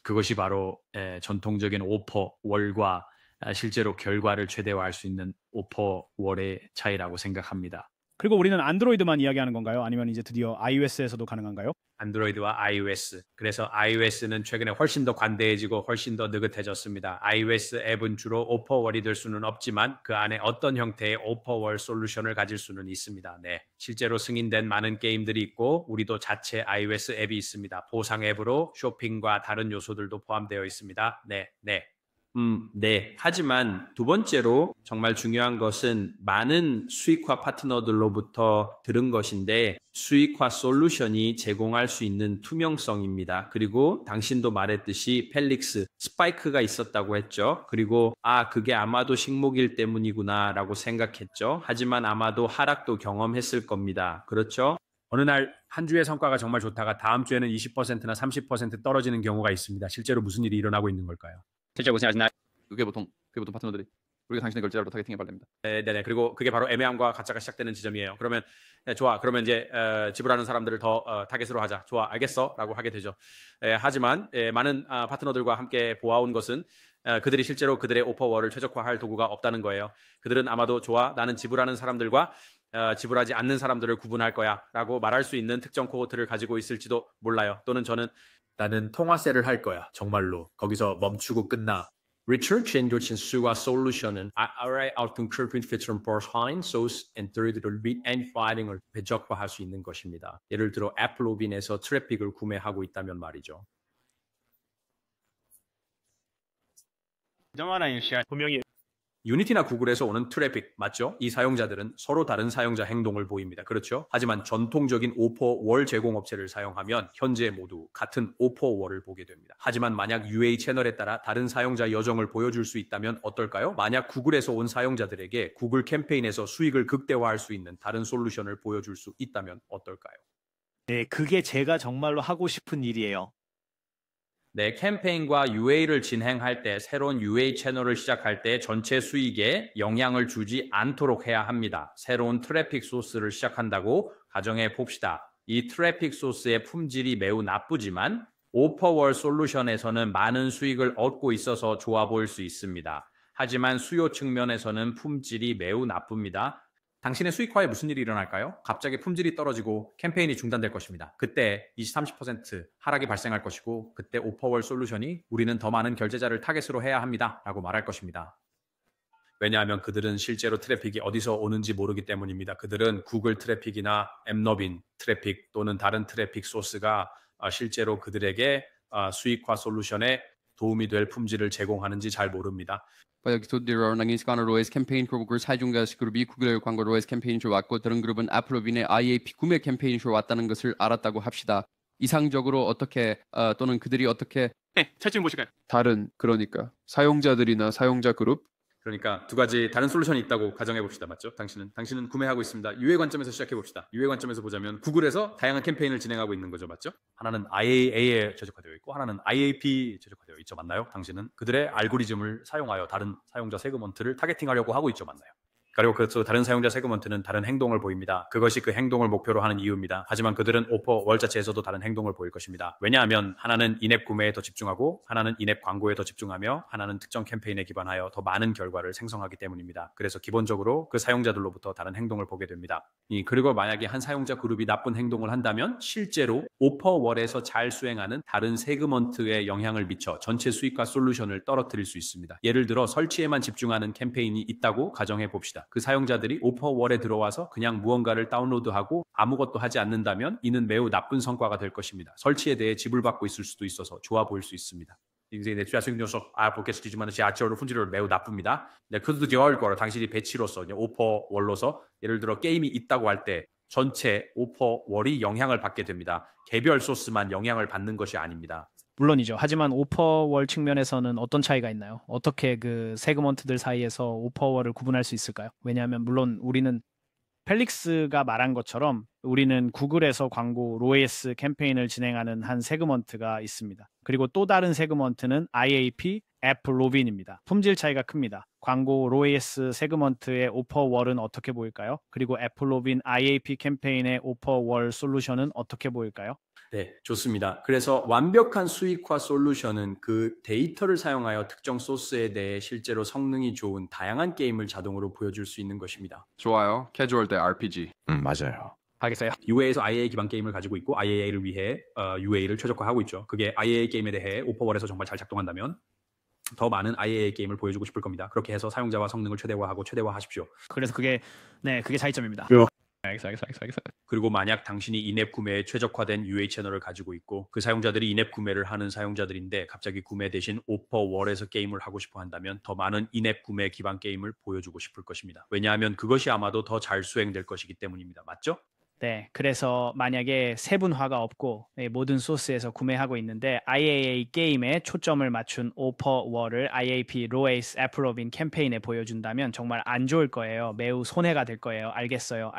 그것이 바로 전통적인 오퍼월과 실제로 결과를 최대화할 수 있는 오퍼월의 차이라고 생각합니다. 그리고 우리는 안드로이드만 이야기하는 건가요? 아니면 이제 드디어 iOS에서도 가능한가요? 안드로이드와 iOS. 그래서 iOS는 최근에 훨씬 더 관대해지고 훨씬 더 느긋해졌습니다. iOS 앱은 주로 오퍼월이 될 수는 없지만 그 안에 어떤 형태의 오퍼월 솔루션을 가질 수는 있습니다. 네, 실제로 승인된 많은 게임들이 있고 우리도 자체 iOS 앱이 있습니다. 보상 앱으로 쇼핑과 다른 요소들도 포함되어 있습니다. 네. 하지만 두 번째로 정말 중요한 것은 많은 수익화 파트너들로부터 들은 것인데 수익화 솔루션이 제공할 수 있는 투명성입니다. 그리고 당신도 말했듯이 펠릭스 스파이크가 있었다고 했죠. 그리고 그게 아마도 식목일 때문이구나 라고 생각했죠. 하지만 아마도 하락도 경험했을 겁니다. 그렇죠? 어느 날 한 주의 성과가 정말 좋다가 다음 주에는 20%나 30% 떨어지는 경우가 있습니다. 실제로 무슨 일이 일어나고 있는 걸까요? 실제로 무슨 일이 그게 보통 파트너들이 우리가 당신의 결제자로 타겟팅해 발립니다. 네네. 그리고 그게 바로 애매함과 가짜가 시작되는 지점이에요. 그러면 좋아. 그러면 이제 지불하는 사람들을 더 타겟으로 하자. 좋아. 알겠어.라고 하게 되죠. 하지만 많은 파트너들과 함께 보아온 것은 그들이 실제로 그들의 오퍼월을 최적화할 도구가 없다는 거예요. 그들은 아마도 좋아. 나는 지불하는 사람들과 지불하지 않는 사람들을 구분할 거야라고 말할 수 있는 특정 코호트를 가지고 있을지도 몰라요. 또는 저는 나는 통화세를 할 거야. 정말로. 거기서 멈추고 끝나. Research engine 수익화 솔루션은 RA outcome feature behind source and third bit and finding을 배적화할 수 있는 것입니다. 예를 들어 애플 로빈에서 트래픽을 구매하고 있다면 말이죠. 분명히 유니티나 구글에서 오는 트래픽 맞죠? 이 사용자들은 서로 다른 사용자 행동을 보입니다. 그렇죠? 하지만 전통적인 오퍼월 제공업체를 사용하면 현재 모두 같은 오퍼월을 보게 됩니다. 하지만 만약 UA 채널에 따라 다른 사용자 여정을 보여줄 수 있다면 어떨까요? 만약 구글에서 온 사용자들에게 구글 캠페인에서 수익을 극대화할 수 있는 다른 솔루션을 보여줄 수 있다면 어떨까요? 네, 그게 제가 정말로 하고 싶은 일이에요. 네, 캠페인과 UA를 진행할 때 새로운 UA 채널을 시작할 때 전체 수익에 영향을 주지 않도록 해야 합니다. 새로운 트래픽 소스를 시작한다고 가정해 봅시다. 이 트래픽 소스의 품질이 매우 나쁘지만 오퍼월 솔루션에서는 많은 수익을 얻고 있어서 좋아 보일 수 있습니다. 하지만 수요 측면에서는 품질이 매우 나쁩니다. 당신의 수익화에 무슨 일이 일어날까요? 갑자기 품질이 떨어지고 캠페인이 중단될 것입니다. 그때 20-30% 하락이 발생할 것이고 그때 오퍼월 솔루션이 우리는 더 많은 결제자를 타겟으로 해야 합니다. 라고 말할 것입니다. 왜냐하면 그들은 실제로 트래픽이 어디서 오는지 모르기 때문입니다. 그들은 구글 트래픽이나 앱너빈 트래픽 또는 다른 트래픽 소스가 실제로 그들에게 수익화 솔루션에 도움이 될 품질을 제공하는지 잘 모릅니다. nanging scanner ROAS 캠페인 그룹을 사용자 그룹이 구글 광고 ROAS 캠페인이 왔고 다른 그룹은 애플 로빈의 IAP 구매 캠페인이 왔다는 것을 알았다고 합시다. 이상적으로 어떻게 또는 그들이 어떻게 채팅 보실까요? 다른 그러니까 사용자들이나 사용자 그룹 그러니까 두 가지 다른 솔루션이 있다고 가정해 봅시다. 맞죠? 당신은 구매하고 있습니다. UA 관점에서 시작해 봅시다. UA 관점에서 보자면 구글에서 다양한 캠페인을 진행하고 있는 거죠. 맞죠? 하나는 IAA에 최적화되어 있고 하나는 IAP에 최적화되어 있죠. 맞나요? 당신은 그들의 알고리즘을 사용하여 다른 사용자 세그먼트를 타겟팅하려고 하고 있죠. 맞나요? 그리고 그래서 다른 사용자 세그먼트는 다른 행동을 보입니다. 그것이 그 행동을 목표로 하는 이유입니다. 하지만 그들은 오퍼월 자체에서도 다른 행동을 보일 것입니다. 왜냐하면 하나는 인앱 구매에 더 집중하고 하나는 인앱 광고에 더 집중하며 하나는 특정 캠페인에 기반하여 더 많은 결과를 생성하기 때문입니다. 그래서 기본적으로 그 사용자들로부터 다른 행동을 보게 됩니다. 그리고 만약에 한 사용자 그룹이 나쁜 행동을 한다면 실제로 오퍼월에서 잘 수행하는 다른 세그먼트에 영향을 미쳐 전체 수익화 솔루션을 떨어뜨릴 수 있습니다. 예를 들어 설치에만 집중하는 캠페인이 있다고 가정해 봅시다. 그 사용자들이 오퍼월에 들어와서 그냥 무언가를 다운로드하고 아무것도 하지 않는다면 이는 매우 나쁜 성과가 될 것입니다. 설치에 대해 지불받고 있을 수도 있어서 좋아 보일 수 있습니다. 이제 내 수익 녀석 보겠지만 지하철로 품질은 매우 나쁩니다. 그것도 좋아할 거라 당신이 배치로서 오퍼월로서 예를 들어 게임이 있다고 할 때 전체 오퍼월이 영향을 받게 됩니다. 개별 소스만 영향을 받는 것이 아닙니다. 물론이죠. 하지만 오퍼월 측면에서는 어떤 차이가 있나요? 어떻게 그 세그먼트들 사이에서 오퍼월을 구분할 수 있을까요? 왜냐하면 물론 우리는 펠릭스가 말한 것처럼 우리는 구글에서 광고 로에스 캠페인을 진행하는 한 세그먼트가 있습니다. 그리고 또 다른 세그먼트는 IAP 애플 로빈입니다. 품질 차이가 큽니다. 광고 로에스 세그먼트의 오퍼월은 어떻게 보일까요? 그리고 애플 로빈 IAP 캠페인의 오퍼월 솔루션은 어떻게 보일까요? 네, 좋습니다. 그래서 완벽한 수익화 솔루션은 그 데이터를 사용하여 특정 소스에 대해 실제로 성능이 좋은 다양한 게임을 자동으로 보여줄 수 있는 것입니다. 좋아요. 캐주얼 대 RPG. 맞아요. 알겠어요. UA에서 IAA 기반 게임을 가지고 있고 IAA를 위해 UA를 최적화하고 있죠. 그게 IAA 게임에 대해 오퍼월에서 정말 잘 작동한다면 더 많은 IAA 게임을 보여주고 싶을 겁니다. 그렇게 해서 사용자와 성능을 최대화하고 최대화하십시오. 그래서 그게 그게 차이점입니다. 알겠어. 그리고 만약 당신이 인앱 구매에 최적화된 UA 채널을 가지고 있고 그 사용자들이 인앱 구매를 하는 사용자들인데 갑자기 구매 대신 오퍼월에서 게임을 하고 싶어 한다면 더 많은 인앱 구매 기반 게임을 보여주고 싶을 것입니다. 왜냐하면 그것이 아마도 더 잘 수행될 것이기 때문입니다. 맞죠? 네, 그래서 만약에 세분화가 없고 모든 소스에서 구매하고 있는데 IAA 게임에 초점을 맞춘 오퍼월을 IAP 로에이스 애플로빈 캠페인에 보여준다면 정말 안 좋을 거예요. 매우 손해가 될 거예요. 알겠어요.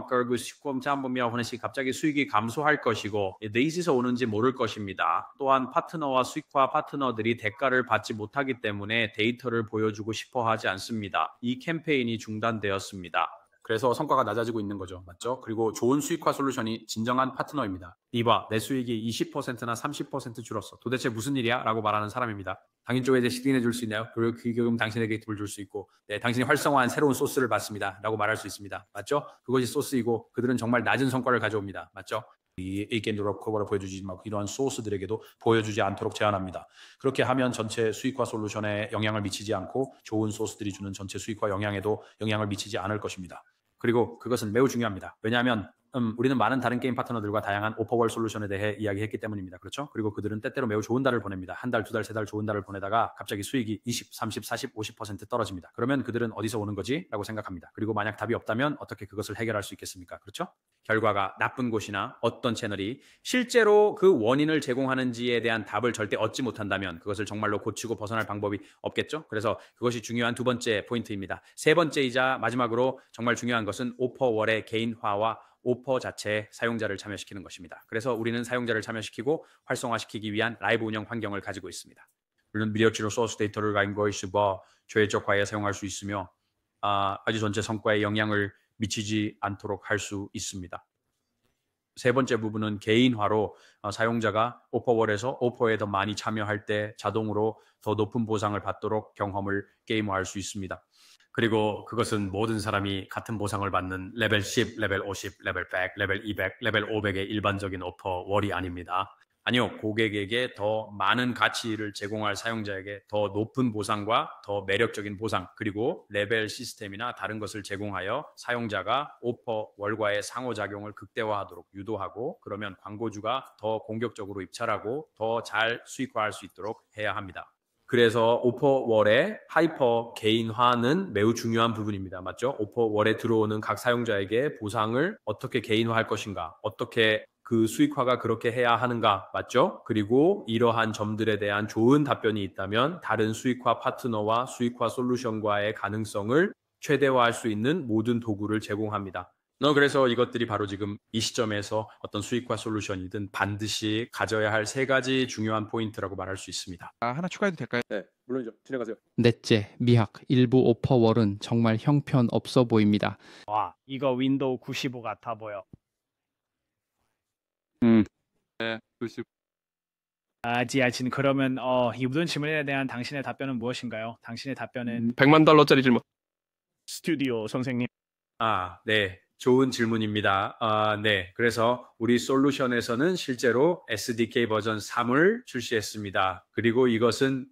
결국 시꼼짬보며 하는 시 갑자기 수익이 감소할 것이고 네이스에서 오는지 모를 것입니다. 또한 파트너와 수익화 파트너들이 대가를 받지 못하기 때문에 데이터를 보여주고 싶어 하지 않습니다. 이 캠페인이 중단되었습니다. 그래서 성과가 낮아지고 있는 거죠. 맞죠? 그리고 좋은 수익화 솔루션이 진정한 파트너입니다. 이봐, 내 수익이 20%나 30% 줄었어. 도대체 무슨 일이야? 라고 말하는 사람입니다. 당신 쪽에 이제 시그널 줄 수 있나요? 그리고 그 경우 당신에게 팁을 줄 수 있고 당신이 활성화한 새로운 소스를 받습니다. 라고 말할 수 있습니다. 맞죠? 그것이 소스이고 그들은 정말 낮은 성과를 가져옵니다. 맞죠? 이 게임으로 커버를 보여주지 말고 이러한 소스들에게도 보여주지 않도록 제한합니다. 그렇게 하면 전체 수익화 솔루션에 영향을 미치지 않고 좋은 소스들이 주는 전체 수익화 영향에도 영향을 미치지 않을 것입니다. 그리고 그것은 매우 중요합니다. 왜냐하면 우리는 많은 다른 게임 파트너들과 다양한 오퍼월 솔루션에 대해 이야기했기 때문입니다. 그렇죠? 그리고 그들은 때때로 매우 좋은 달을 보냅니다. 한 달, 두 달, 세 달 좋은 달을 보내다가 갑자기 수익이 20, 30, 40, 50% 떨어집니다. 그러면 그들은 어디서 오는 거지? 라고 생각합니다. 그리고 만약 답이 없다면 어떻게 그것을 해결할 수 있겠습니까? 그렇죠? 결과가 나쁜 곳이나 어떤 채널이 실제로 그 원인을 제공하는지에 대한 답을 절대 얻지 못한다면 그것을 정말로 고치고 벗어날 방법이 없겠죠? 그래서 그것이 중요한 두 번째 포인트입니다. 세 번째이자 마지막으로 정말 중요한 것은 오퍼월의 개인화와 오퍼 자체에 사용자를 참여시키는 것입니다. 그래서 우리는 사용자를 참여시키고 활성화시키기 위한 라이브 운영 환경을 가지고 있습니다. 물론 미디어치로 소스 데이터를 가진 것이 조회적화에 사용할 수 있으며 아주 전체 성과에 영향을 미치지 않도록 할 수 있습니다. 세 번째 부분은 개인화로 사용자가 오퍼월에서 오퍼에 더 많이 참여할 때 자동으로 더 높은 보상을 받도록 경험을 게임화할 수 있습니다. 그리고 그것은 모든 사람이 같은 보상을 받는 레벨 10, 레벨 50, 레벨 100, 레벨 200, 레벨 500의 일반적인 오퍼월이 아닙니다. 아니요, 고객에게 더 많은 가치를 제공할 사용자에게 더 높은 보상과 더 매력적인 보상, 그리고 레벨 시스템이나 다른 것을 제공하여 사용자가 오퍼월과의 상호작용을 극대화하도록 유도하고 그러면 광고주가 더 공격적으로 입찰하고 더 잘 수익화할 수 있도록 해야 합니다. 그래서 오퍼월의 하이퍼 개인화는 매우 중요한 부분입니다. 맞죠? 오퍼월에 들어오는 각 사용자에게 보상을 어떻게 개인화할 것인가, 어떻게 그 수익화가 그렇게 해야 하는가, 맞죠? 그리고 이러한 점들에 대한 좋은 답변이 있다면 다른 수익화 파트너와 수익화 솔루션과의 가능성을 최대화할 수 있는 모든 도구를 제공합니다. 그래서 이것들이 바로 지금 이 시점에서 어떤 수익화 솔루션이든 반드시 가져야 할 세 가지 중요한 포인트라고 말할 수 있습니다. 하나 추가해도 될까요? 네, 물론이죠. 진행하세요. 넷째, 미학, 일부 오퍼월은 정말 형편없어 보입니다. 와, 이거 윈도우 95 같아 보여. 네, 90. 지아친 그러면 이 모든 질문에 대한 당신의 답변은 무엇인가요? 당신의 답변은 $100만 질문. 스튜디오 선생님. 네. 좋은 질문입니다. 네. 그래서 우리 솔루션에서는 실제로 SDK 버전 3을 출시했습니다. 그리고 이것은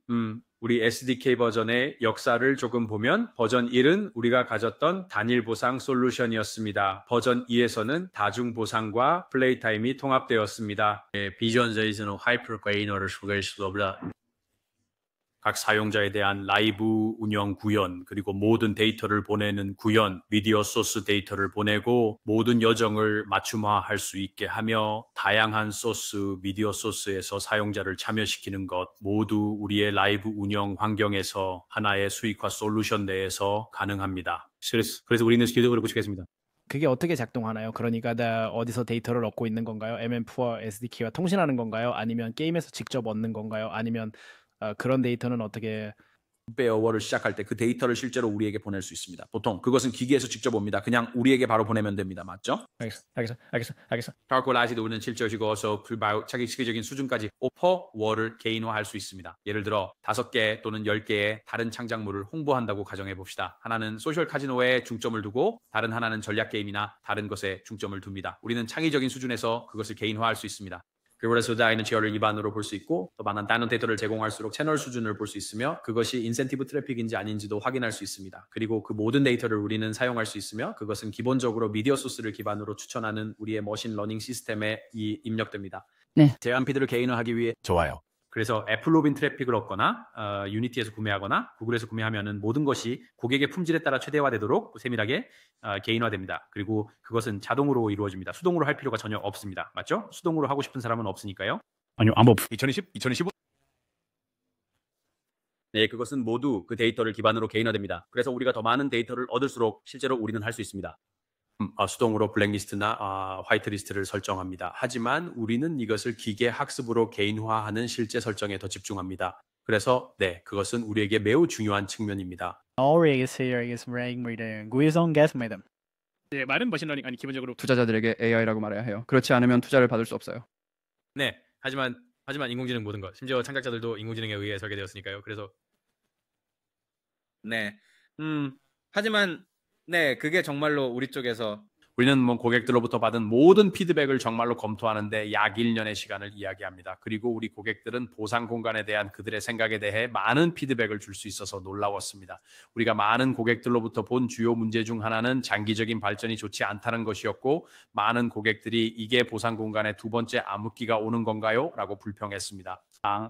우리 SDK 버전의 역사를 조금 보면 버전 1은 우리가 가졌던 단일 보상 솔루션이었습니다. 버전 2에서는 다중 보상과 플레이 타임이 통합되었습니다. 비전에서는 하이퍼 개인화를 소개할 수 없다. 각 사용자에 대한 라이브 운영 구현, 그리고 모든 데이터를 보내는 구현, 미디어 소스 데이터를 보내고 모든 여정을 맞춤화할 수 있게 하며 다양한 소스, 미디어 소스에서 사용자를 참여시키는 것 모두 우리의 라이브 운영 환경에서 하나의 수익화 솔루션 내에서 가능합니다. 그래서 우리는 기술을 구축했습니다. 그게 어떻게 작동하나요? 그러니까 어디서 데이터를 얻고 있는 건가요? MM4 SDK와 통신하는 건가요? 아니면 게임에서 직접 얻는 건가요? 아니면 그런 데이터는 어떻게 6배어워를 시작할 때 그 데이터를 실제로 우리에게 보낼 수 있습니다. 보통 그것은 기기에서 직접 옵니다. 그냥 우리에게 바로 보내면 됩니다. 맞죠? 알겠어. 파워콜라이즈도 우리는 실제적이어서 자기 시기적인 수준까지 오퍼워를 개인화할 수 있습니다. 예를 들어 5개 또는 10개의 다른 창작물을 홍보한다고 가정해 봅시다. 하나는 소셜 카지노에 중점을 두고 다른 하나는 전략 게임이나 다른 것에 중점을 둡니다. 우리는 창의적인 수준에서 그것을 개인화할 수 있습니다. 그래서 다이는 지어를 기반으로 볼 수 있고 더 많은 다른 데이터를 제공할수록 채널 수준을 볼 수 있으며 그것이 인센티브 트래픽인지 아닌지도 확인할 수 있습니다. 그리고 그 모든 데이터를 우리는 사용할 수 있으며 그것은 기본적으로 미디어 소스를 기반으로 추천하는 우리의 머신 러닝 시스템에 입력됩니다. 네. 제한 피드를 개인화하기 위해 좋아요. 그래서 애플 로빈 트래픽을 얻거나 유니티에서 구매하거나 구글에서 구매하면은 모든 것이 고객의 품질에 따라 최대화되도록 세밀하게 개인화됩니다. 그리고 그것은 자동으로 이루어집니다. 수동으로 할 필요가 전혀 없습니다. 맞죠? 수동으로 하고 싶은 사람은 없으니까요. 아니요, 아무 2015 네, 그것은 모두 그 데이터를 기반으로 개인화됩니다. 그래서 우리가 더 많은 데이터를 얻을수록 실제로 우리는 할 수 있습니다. 수동으로 블랙리스트나 화이트리스트를 설정합니다. 하지만 우리는 이것을 기계 학습으로 개인화하는 실제 설정에 더 집중합니다. 그래서 네, 그것은 우리에게 매우 중요한 측면입니다. 네, 말은 머신러닝 아니 기본적으로 투자자들에게 AI라고 말해야 해요. 그렇지 않으면 투자를 받을 수 없어요. 네, 하지만 인공지능 모든 것, 심지어 창작자들도 인공지능에 의해 설계되었으니까요. 그래서 네, 하지만 네, 그게 정말로 우리 쪽에서 우리는 뭐 고객들로부터 받은 모든 피드백을 정말로 검토하는데 약 1년의 시간을 이야기합니다. 그리고 우리 고객들은 보상 공간에 대한 그들의 생각에 대해 많은 피드백을 줄 수 있어서 놀라웠습니다. 우리가 많은 고객들로부터 본 주요 문제 중 하나는 장기적인 발전이 좋지 않다는 것이었고 많은 고객들이 이게 보상 공간에 두 번째 암흑기가 오는 건가요? 라고 불평했습니다.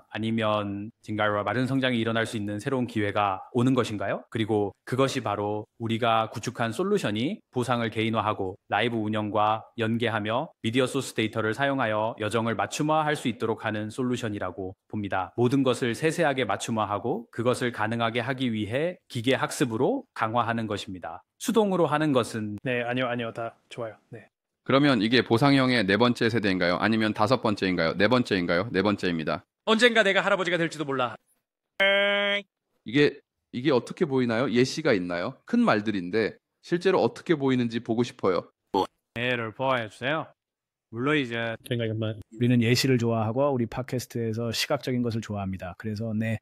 아니면 딩가이와 마른 성장이 일어날 수 있는 새로운 기회가 오는 것인가요? 그리고 그것이 바로 우리가 구축한 솔루션이 보상을 개인화하고 라이브 운영과 연계하며 미디어 소스 데이터를 사용하여 여정을 맞춤화할 수 있도록 하는 솔루션이라고 봅니다. 모든 것을 세세하게 맞춤화하고 그것을 가능하게 하기 위해 기계 학습으로 강화하는 것입니다. 수동으로 하는 것은 네, 아니요, 다 좋아요. 네. 그러면 이게 보상형의 4번째 세대인가요? 아니면 5번째인가요? 4번째인가요? 4번째입니다. 언젠가 내가 할아버지가 될지도 몰라. 이게 어떻게 보이나요? 예시가 있나요? 큰 말들인데 실제로 어떻게 보이는지 보고 싶어요. 예를 보여주세요. 물론 이제 우리는 예시를 좋아하고 우리 팟캐스트에서 시각적인 것을 좋아합니다. 그래서 네,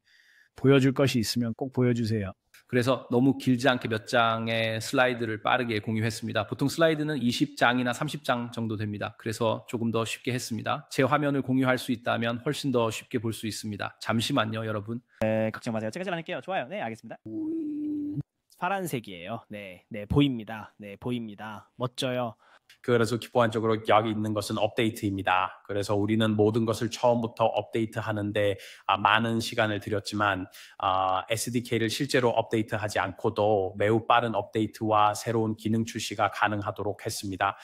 보여줄 것이 있으면 꼭 보여주세요. 그래서 너무 길지 않게 몇 장의 슬라이드를 빠르게 공유했습니다. 보통 슬라이드는 20장이나 30장 정도 됩니다. 그래서 조금 더 쉽게 했습니다. 제 화면을 공유할 수 있다면 훨씬 더 쉽게 볼 수 있습니다. 잠시만요, 여러분. 네, 걱정 마세요. 제가 잘할게요. 좋아요. 네, 알겠습니다. 파란색이에요. 네, 보입니다. 네, 보입니다. 멋져요. 그래서 기본적으로 여기 있는 것은 업데이트입니다. 그래서 우리는 모든 것을 처음부터 업데이트하는데 많은 시간을 들였지만 SDK를 실제로 업데이트하지 않고도 매우 빠른 업데이트와 새로운 기능 출시가 가능하도록 했습니다.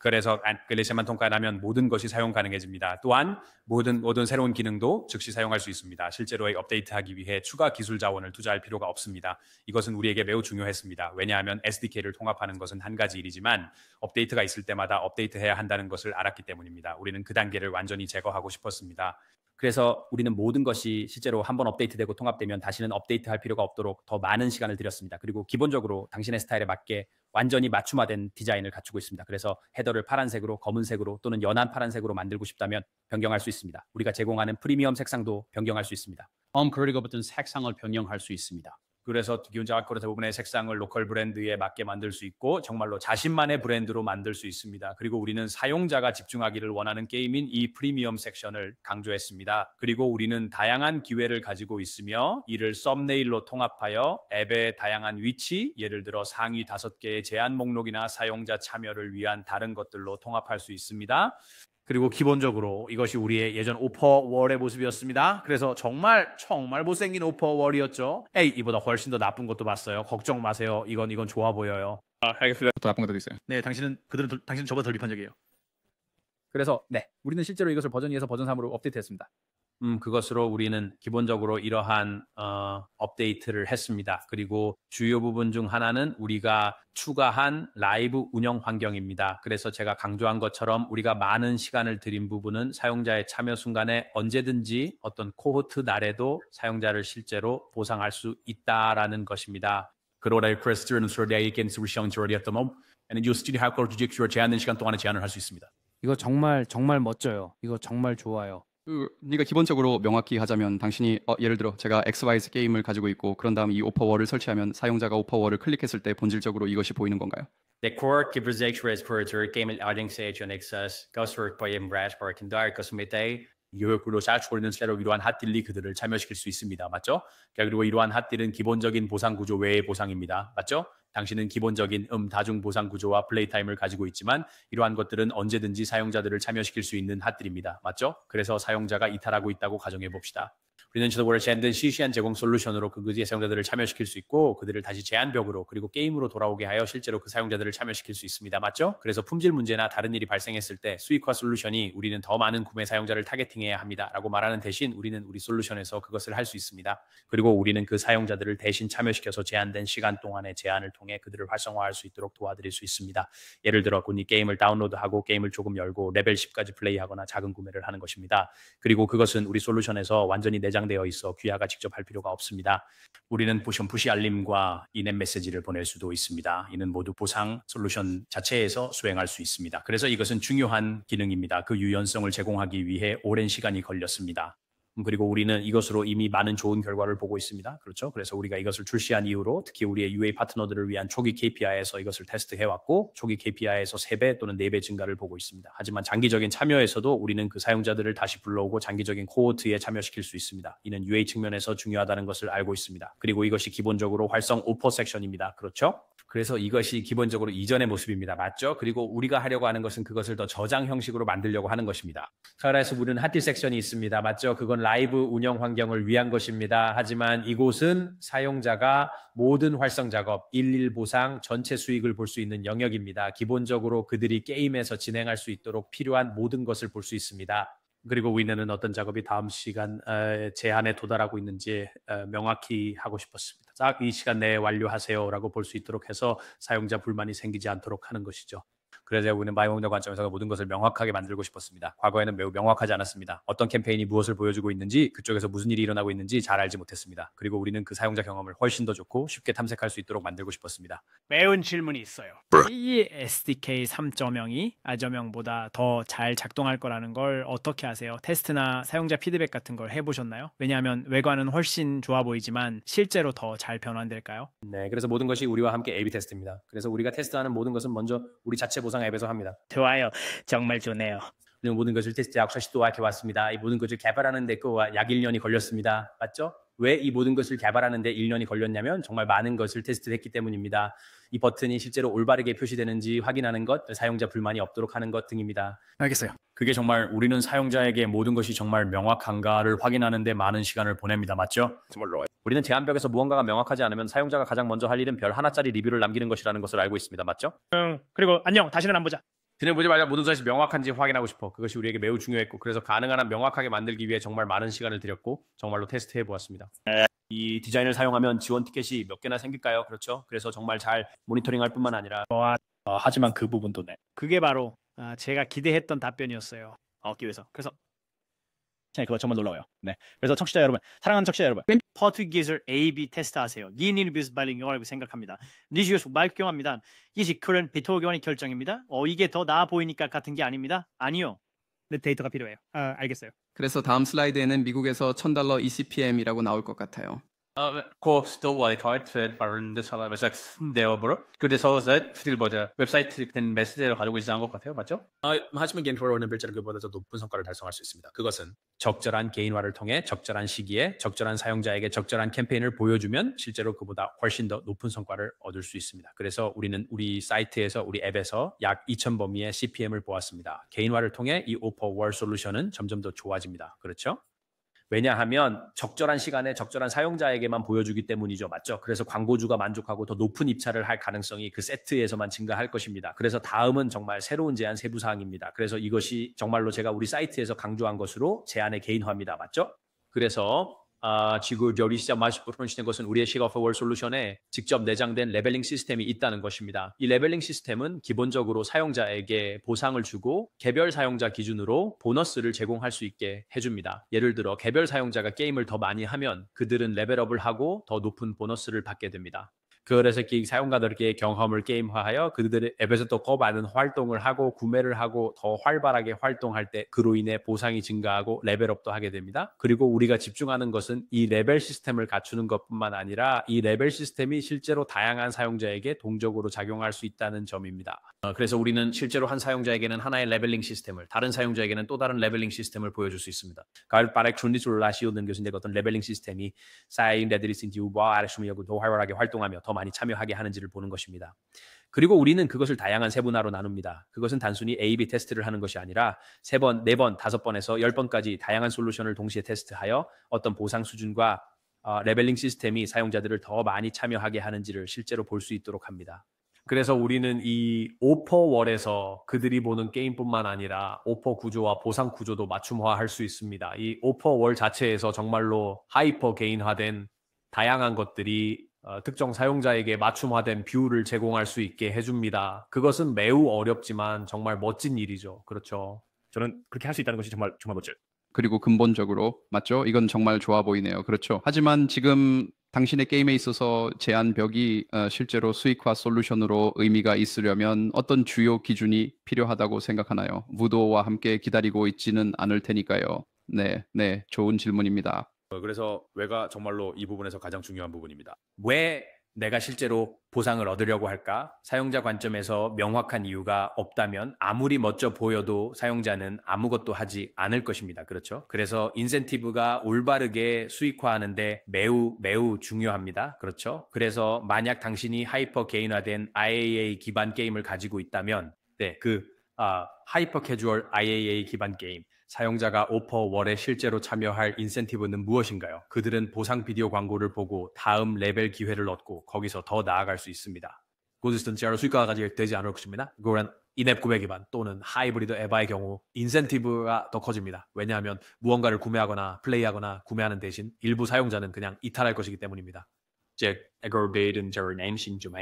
그래서 글리시만 통과하면 모든 것이 사용 가능해집니다. 또한 모든 새로운 기능도 즉시 사용할 수 있습니다. 실제로 업데이트하기 위해 추가 기술 자원을 투자할 필요가 없습니다. 이것은 우리에게 매우 중요했습니다. 왜냐하면 SDK를 통합하는 것은 한 가지 일이지만 업데이트가 있을 때마다 업데이트해야 한다는 것을 알았기 때문입니다. 우리는 그 단계를 완전히 제거하고 싶었습니다. 그래서 우리는 모든 것이 실제로 한번 업데이트되고 통합되면 다시는 업데이트할 필요가 없도록 더 많은 시간을 들였습니다. 그리고 기본적으로 당신의 스타일에 맞게 완전히 맞춤화된 디자인을 갖추고 있습니다. 그래서 헤더를 파란색으로, 검은색으로 또는 연한 파란색으로 만들고 싶다면 변경할 수 있습니다. 우리가 제공하는 프리미엄 색상도 변경할 수 있습니다. 그리고 어떤 색상을 변경할 수 있습니다. 그래서 기본적으로 대부분의 색상을 로컬 브랜드에 맞게 만들 수 있고 정말로 자신만의 브랜드로 만들 수 있습니다. 그리고 우리는 사용자가 집중하기를 원하는 게임인 이 프리미엄 섹션을 강조했습니다. 그리고 우리는 다양한 기회를 가지고 있으며 이를 썸네일로 통합하여 앱의 다양한 위치, 예를 들어 상위 5개의 제한 목록이나 사용자 참여를 위한 다른 것들로 통합할 수 있습니다. 그리고 기본적으로 이것이 우리의 예전 오퍼월의 모습이었습니다. 그래서 정말 못생긴 오퍼월이었죠. 이보다 훨씬 더 나쁜 것도 봤어요. 걱정 마세요. 이건 좋아 보여요. 알겠습니다. 더 나쁜 것도 있어요. 네, 당신은 저보다 덜 비판적이에요. 그래서 네, 우리는 실제로 이것을 버전 2에서 버전 3으로 업데이트했습니다. 그것으로 우리는 기본적으로 이러한 업데이트를 했습니다. 그리고 주요 부분 중 하나는 우리가 추가한 라이브 운영 환경입니다. 그래서 제가 강조한 것처럼 우리가 많은 시간을 들인 부분은 사용자의 참여 순간에 언제든지 어떤 코호트 날에도 사용자를 실제로 보상할 수 있다라는 것입니다. 그러다 크리스티는 소리에게 수리형 저리였던 몸, and you still have to 제한된 시간 동안에 제한을 할 수 있습니다. 이거 정말 멋져요. 이거 정말 좋아요. 그러니까 기본적으로 명확히 하자면 당신이 예를 들어 제가 XYZ 게임을 가지고 있고 그런 다음 이 오퍼월을 설치하면 사용자가 오퍼월을 클릭했을 때 본질적으로 이것이 보이는 건가요? De kort 기브제익스레스 포르트를 게임을 아딩세이션 엑세스 거스워크 바이엠 브래시 버킨다르 거스메테이 교육으로 샤츠코리는 새로 이러한 핫딜이 그들을 참여시킬 수 있습니다. 맞죠? 그리고 이러한 핫딜은 기본적인 보상 구조 외의 보상입니다. 맞죠? 당신은 기본적인 다중 보상 구조와 플레이 타임을 가지고 있지만 이러한 것들은 언제든지 사용자들을 참여시킬 수 있는 핫딜입니다. 맞죠? 그래서 사용자가 이탈하고 있다고 가정해 봅시다. 우리는 저도 제한된 시시한 제공 솔루션으로 그의 사용자들을 참여시킬 수 있고 그들을 다시 제한벽으로 그리고 게임으로 돌아오게 하여 실제로 그 사용자들을 참여시킬 수 있습니다. 맞죠? 그래서 품질 문제나 다른 일이 발생했을 때 수익화 솔루션이 우리는 더 많은 구매 사용자를 타겟팅해야 합니다 라고 말하는 대신 우리는 우리 솔루션에서 그것을 할 수 있습니다. 그리고 우리는 그 사용자들을 대신 참여시켜서 제한된 시간 동안의 제한을 통해 그들을 활성화할 수 있도록 도와드릴 수 있습니다. 예를 들어 이 게임을 다운로드하고 게임을 조금 열고 레벨 10까지 플레이하거나 작은 구매를 하는 것입니다. 그리고 그것은 우리 솔루션에서 완전히 내장되어 있어 귀하가 직접 할 필요가 없습니다. 우리는 푸시 알림과 이넷 메시지를 보낼 수도 있습니다. 이는 모두 보상 솔루션 자체에서 수행할 수 있습니다. 그래서 이것은 중요한 기능입니다. 그 유연성을 제공하기 위해 오랜 시간이 걸렸습니다. 그리고 우리는 이것으로 이미 많은 좋은 결과를 보고 있습니다. 그렇죠? 그래서 우리가 이것을 출시한 이후로 특히 우리의 UA 파트너들을 위한 초기 KPI에서 이것을 테스트해왔고 초기 KPI에서 3배 또는 4배 증가를 보고 있습니다. 하지만 장기적인 참여에서도 우리는 그 사용자들을 다시 불러오고 장기적인 코호트에 참여시킬 수 있습니다. 이는 UA 측면에서 중요하다는 것을 알고 있습니다. 그리고 이것이 기본적으로 활성 오퍼 섹션입니다. 그렇죠? 그래서 이것이 기본적으로 이전의 모습입니다. 맞죠? 그리고 우리가 하려고 하는 것은 그것을 더 저장 형식으로 만들려고 하는 것입니다. 그래서 우리는 핫딜 섹션이 있습니다. 맞죠? 그건 라이브 운영 환경을 위한 것입니다. 하지만 이곳은 사용자가 모든 활성 작업, 일일 보상, 전체 수익을 볼 수 있는 영역입니다. 기본적으로 그들이 게임에서 진행할 수 있도록 필요한 모든 것을 볼 수 있습니다. 그리고 우리는 어떤 작업이 다음 시간 제한에 도달하고 있는지 명확히 하고 싶었습니다. 딱 이 시간 내에 완료하세요라고 볼 수 있도록 해서 사용자 불만이 생기지 않도록 하는 것이죠. 그래서 우리는 바이오공장 관점에서 모든 것을 명확하게 만들고 싶었습니다. 과거에는 매우 명확하지 않았습니다. 어떤 캠페인이 무엇을 보여주고 있는지, 그쪽에서 무슨 일이 일어나고 있는지 잘 알지 못했습니다. 그리고 우리는 그 사용자 경험을 훨씬 더 좋고 쉽게 탐색할 수 있도록 만들고 싶었습니다. 매운 질문이 있어요. 이 SDK 3.0이 아점형보다 더 잘 작동할 거라는 걸 어떻게 아세요? 테스트나 사용자 피드백 같은 걸 해보셨나요? 왜냐하면 외관은 훨씬 좋아 보이지만 실제로 더 잘 변환될까요? 네, 그래서 모든 것이 우리와 함께 A/B 테스트입니다. 그래서 우리가 테스트하는 모든 것은 먼저 우리 자체 보상 앱에서 합니다. 좋아요. 정말 좋네요. 모든 것을 테스트하고 시도해 왔습니다. 이 모든 것을 개발하는 데 약 1년이 걸렸습니다. 맞죠? 왜 이 모든 것을 개발하는 데 1년이 걸렸냐면 정말 많은 것을 테스트했기 때문입니다. 이 버튼이 실제로 올바르게 표시되는지 확인하는 것, 사용자 불만이 없도록 하는 것 등입니다. 알겠어요. 그게 정말 우리는 사용자에게 모든 것이 정말 명확한가를 확인하는 데 많은 시간을 보냅니다. 맞죠? 정말로. 우리는 제한벽에서 무언가가 명확하지 않으면 사용자가 가장 먼저 할 일은 별 하나짜리 리뷰를 남기는 것이라는 것을 알고 있습니다. 맞죠? 그리고 안녕. 다시는 안 보자. 그냥 보지 말자. 모든 것이 명확한지 확인하고 싶어. 그것이 우리에게 매우 중요했고 그래서 가능한 한 명확하게 만들기 위해 정말 많은 시간을 들였고 정말로 테스트해 보았습니다. 이 디자인을 사용하면 지원 티켓이 몇 개나 생길까요? 그렇죠? 그래서 정말 잘 모니터링할 뿐만 아니라 하지만 그 부분도 네. 그게 바로 제가 기대했던 답변이었어요. 얻기 위해서. 그래서 그거 정말 놀라워요. 네. 그래서 청취자 여러분, 사랑하는 청취자 여러분, 포트기술 A/B 테스트하세요. 니니를 비스 발링 영어라고 생각합니다. 니지우스 말경합니다. 이지 그런 비토교환의 결정입니다. 이게 더 나아 보이니까 같은 게 아닙니다. 아니요. 내 데이터가 필요해요. 알겠어요. 그래서 다음 슬라이드에는 미국에서 $1,000 ECPM이라고 나올 것 같아요. 코스도 와이트하이트 바른데 사람의 대어버로 그래서 웹사이트 된 메시지를 가지고 있지 않은 것 같아요. 맞죠? 하지만 개인화로는 별자를 그보다 더 높은 성과를 달성할 수 있습니다. 그것은 적절한 개인화를 통해 적절한 시기에 적절한 사용자에게 적절한 캠페인을 보여주면 실제로 그보다 훨씬 더 높은 성과를 얻을 수 있습니다. 그래서 우리는 우리 사이트에서 우리 앱에서 약 2,000 범위의 CPM을 보았습니다. 개인화를 통해 이 오퍼 월 솔루션은 점점 더 좋아집니다. 그렇죠? 왜냐하면 적절한 시간에 적절한 사용자에게만 보여주기 때문이죠. 맞죠? 그래서 광고주가 만족하고 더 높은 입찰을 할 가능성이 그 세트에서만 증가할 것입니다. 그래서 다음은 정말 새로운 제안 세부사항입니다. 그래서 이것이 정말로 제가 우리 사이트에서 강조한 것으로 제안의 개인화입니다. 맞죠? 그래서 지금 여기 시작 말씀하시는 것은 우리의 시가포월 솔루션에 직접 내장된 레벨링 시스템이 있다는 것입니다. 이 레벨링 시스템은 기본적으로 사용자에게 보상을 주고 개별 사용자 기준으로 보너스를 제공할 수 있게 해줍니다. 예를 들어 개별 사용자가 게임을 더 많이 하면 그들은 레벨업을 하고 더 높은 보너스를 받게 됩니다. 그래서 사용자들에게 경험을 게임화하여 그들의 앱에서 또 더 많은 활동을 하고 구매를 하고 더 활발하게 활동할 때 그로 인해 보상이 증가하고 레벨업도 하게 됩니다. 그리고 우리가 집중하는 것은 이 레벨 시스템을 갖추는 것뿐만 아니라 이 레벨 시스템이 실제로 다양한 사용자에게 동적으로 작용할 수 있다는 점입니다. 그래서 우리는 실제로 한 사용자에게는 하나의 레벨링 시스템을, 다른 사용자에게는 또 다른 레벨링 시스템을 보여줄 수 있습니다. 가을 바닥 존리술을 하시는 것인데 어떤 레벨링 시스템이 사용자들이 신지우와 아래춤이하고 더 활발하게 활동하며 더 많이 참여하게 하는지를 보는 것입니다. 그리고 우리는 그것을 다양한 세분화로 나눕니다. 그것은 단순히 A/B 테스트를 하는 것이 아니라 3번, 4번, 5번에서 10번까지 다양한 솔루션을 동시에 테스트하여 어떤 보상 수준과 레벨링 시스템이 사용자들을 더 많이 참여하게 하는지를 실제로 볼 수 있도록 합니다. 그래서 우리는 이 오퍼월에서 그들이 보는 게임뿐만 아니라 오퍼 구조와 보상 구조도 맞춤화할 수 있습니다. 이 오퍼월 자체에서 정말로 하이퍼 개인화된 다양한 것들이 특정 사용자에게 맞춤화된 뷰를 제공할 수 있게 해줍니다. 그것은 매우 어렵지만 정말 멋진 일이죠. 그렇죠. 저는 그렇게 할 수 있다는 것이 정말 멋져요. 그리고 근본적으로 맞죠? 이건 정말 좋아 보이네요. 그렇죠. 하지만 지금 당신의 게임에 있어서 제한벽이 실제로 수익화 솔루션으로 의미가 있으려면 어떤 주요 기준이 필요하다고 생각하나요? 무도와 함께 기다리고 있지는 않을 테니까요. 네, 좋은 질문입니다. 그래서 왜가 정말로 이 부분에서 가장 중요한 부분입니다. 왜 내가 실제로 보상을 얻으려고 할까? 사용자 관점에서 명확한 이유가 없다면 아무리 멋져 보여도 사용자는 아무것도 하지 않을 것입니다. 그렇죠? 그래서 인센티브가 올바르게 수익화하는데 매우 중요합니다. 그렇죠? 그래서 만약 당신이 하이퍼 개인화된 IAA 기반 게임을 가지고 있다면 하이퍼 캐주얼 IAA 기반 게임 사용자가 오퍼월에 실제로 참여할 인센티브는 무엇인가요? 그들은 보상 비디오 광고를 보고 다음 레벨 기회를 얻고 거기서 더 나아갈 수 있습니다. 그것은 진짜로 수익화가 되지 않을 것입니다. 그거는 인앱 구매 기반 또는 하이브리드 에바의 경우 인센티브가 더 커집니다. 왜냐하면 무언가를 구매하거나 플레이하거나 구매하는 대신 일부 사용자는 그냥 이탈할 것이기 때문입니다. 즉, 에거데이든 저네임신 좀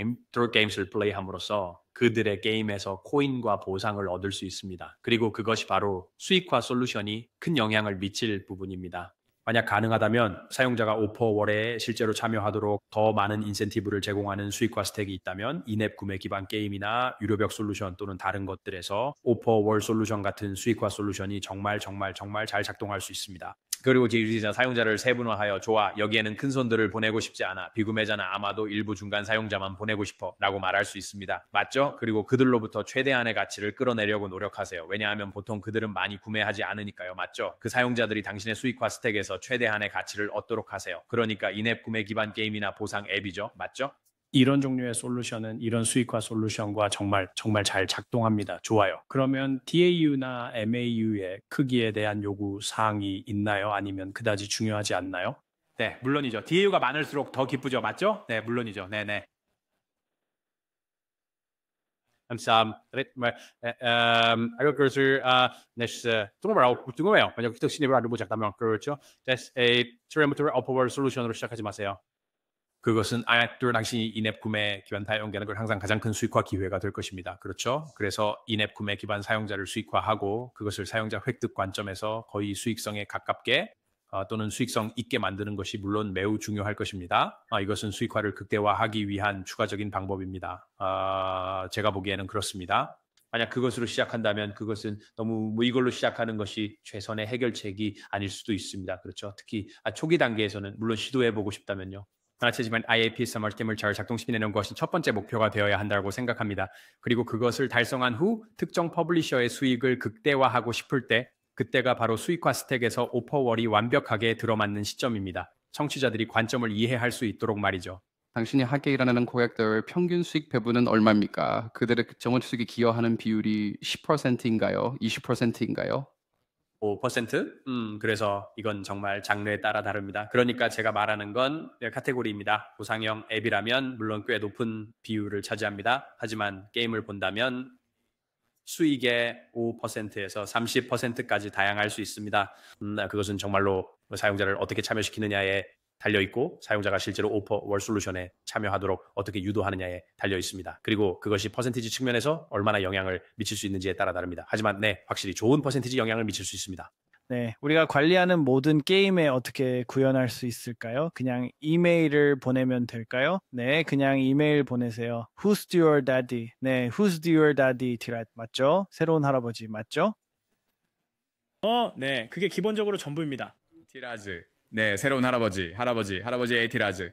게임을 플레이함으로써 그들의 게임에서 코인과 보상을 얻을 수 있습니다. 그리고 그것이 바로 수익화 솔루션이 큰 영향을 미칠 부분입니다. 만약 가능하다면 사용자가 오퍼월에 실제로 참여하도록 더 많은 인센티브를 제공하는 수익화 스택이 있다면 인앱 구매 기반 게임이나 유료벽 솔루션 또는 다른 것들에서 오퍼월 솔루션 같은 수익화 솔루션이 정말 잘 작동할 수 있습니다. 그리고 이제 사용자를 세분화하여 좋아 여기에는 큰 손들을 보내고 싶지 않아 비구매자는 아마도 일부 중간 사용자만 보내고 싶어 라고 말할 수 있습니다. 맞죠? 그리고 그들로부터 최대한의 가치를 끌어내려고 노력하세요. 왜냐하면 보통 그들은 많이 구매하지 않으니까요. 맞죠? 그 사용자들이 당신의 수익화 스택에서 최대한의 가치를 얻도록 하세요. 그러니까 인앱 구매 기반 게임이나 보상 앱이죠. 맞죠? 이런 종류의 솔루션은 이런 수익화 솔루션과 정말 잘 작동합니다. 좋아요. 그러면 DAU나 MAU의 크기에 대한 요구 사항이 있나요? 아니면 그다지 중요하지 않나요? 네, 물론이죠. DAU가 많을수록 더 기쁘죠. 맞죠? 네, 물론이죠. 네네. 궁금해요. 만약 신입을 알아보지 않다면 그렇죠. That's a 트레모토를 어퍼월 솔루션으로 시작하지 마세요. 그것은 당신이 인앱 구매 기반 사용자는 걸 항상 가장 큰 수익화 기회가 될 것입니다. 그렇죠? 그래서 인앱 구매 기반 사용자를 수익화하고 그것을 사용자 획득 관점에서 거의 수익성에 가깝게 또는 수익성 있게 만드는 것이 물론 매우 중요할 것입니다. 이것은 수익화를 극대화하기 위한 추가적인 방법입니다. 제가 보기에는 그렇습니다. 만약 그것으로 시작한다면 그것은 너무 이걸로 시작하는 것이 최선의 해결책이 아닐 수도 있습니다. 그렇죠? 특히 초기 단계에서는 물론 시도해보고 싶다면요. 하지만 IAPS 시스템을 잘 작동시키는 것이 첫 번째 목표가 되어야 한다고 생각합니다. 그리고 그것을 달성한 후 특정 퍼블리셔의 수익을 극대화하고 싶을 때 그때가 바로 수익화 스택에서 오퍼월이 완벽하게 들어맞는 시점입니다. 청취자들이 관점을 이해할 수 있도록 말이죠. 당신이 함께 일하는 고객들 평균 수익 배분은 얼마입니까? 그들의 정원 수익에 기여하는 비율이 10%인가요? 20%인가요? 5%. 그래서 이건 정말 장르에 따라 다릅니다. 그러니까 제가 말하는 건 카테고리입니다. 보상형 앱이라면 물론 꽤 높은 비율을 차지합니다. 하지만 게임을 본다면 수익의 5%에서 30%까지 다양할 수 있습니다. 그것은 정말로 사용자를 어떻게 참여시키느냐에 달려 있고 사용자가 실제로 오퍼 월 솔루션에 참여하도록 어떻게 유도하느냐에 달려 있습니다. 그리고 그것이 퍼센티지 측면에서 얼마나 영향을 미칠 수 있는지에 따라 다릅니다. 하지만 네, 확실히 좋은 퍼센티지 영향을 미칠 수 있습니다. 네, 우리가 관리하는 모든 게임에 어떻게 구현할 수 있을까요? 그냥 이메일을 보내면 될까요? 네, 그냥 이메일 보내세요. Who's your daddy? 네, Who's your daddy? 티라즈 맞죠? 새로운 할아버지 맞죠? 네, 그게 기본적으로 전부입니다. 티라즈. 네, 새로운 할아버지의 티라즈.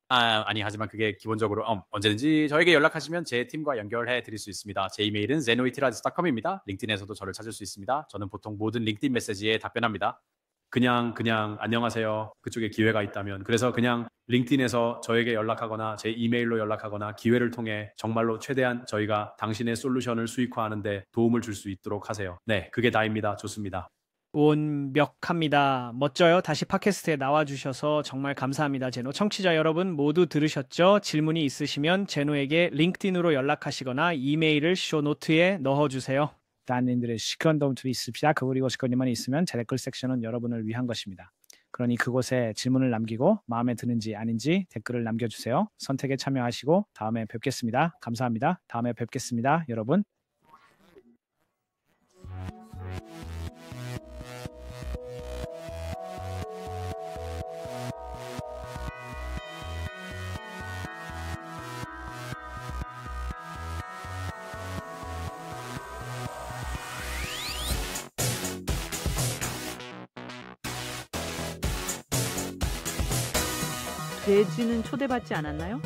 아니 하지만 그게 기본적으로 언제든지 저에게 연락하시면 제 팀과 연결해 드릴 수 있습니다. 제 이메일은 zenoitiraj.com입니다. 링크드인에서도 저를 찾을 수 있습니다. 저는 보통 모든 링크드인 메시지에 답변합니다. 그냥 안녕하세요. 그쪽에 기회가 있다면. 그래서 그냥 링크드인에서 저에게 연락하거나 제 이메일로 연락하거나 기회를 통해 정말로 최대한 저희가 당신의 솔루션을 수익화하는 데 도움을 줄 수 있도록 하세요. 네, 그게 다입니다. 좋습니다. 완벽합니다. 멋져요. 다시 팟캐스트에 나와주셔서 정말 감사합니다. 제노 청취자 여러분 모두 들으셨죠? 질문이 있으시면 제노에게 링크드인으로 연락하시거나 이메일을 쇼노트에 넣어주세요. 단님들의 시컨덤도 있습니다. 그리고 시컨님만 있으면 제 댓글 섹션은 여러분을 위한 것입니다. 그러니 그곳에 질문을 남기고 마음에 드는지 아닌지 댓글을 남겨주세요. 선택에 참여하시고 다음에 뵙겠습니다. 감사합니다. 다음에 뵙겠습니다. 여러분. 돼지는 초대받지 않았나요?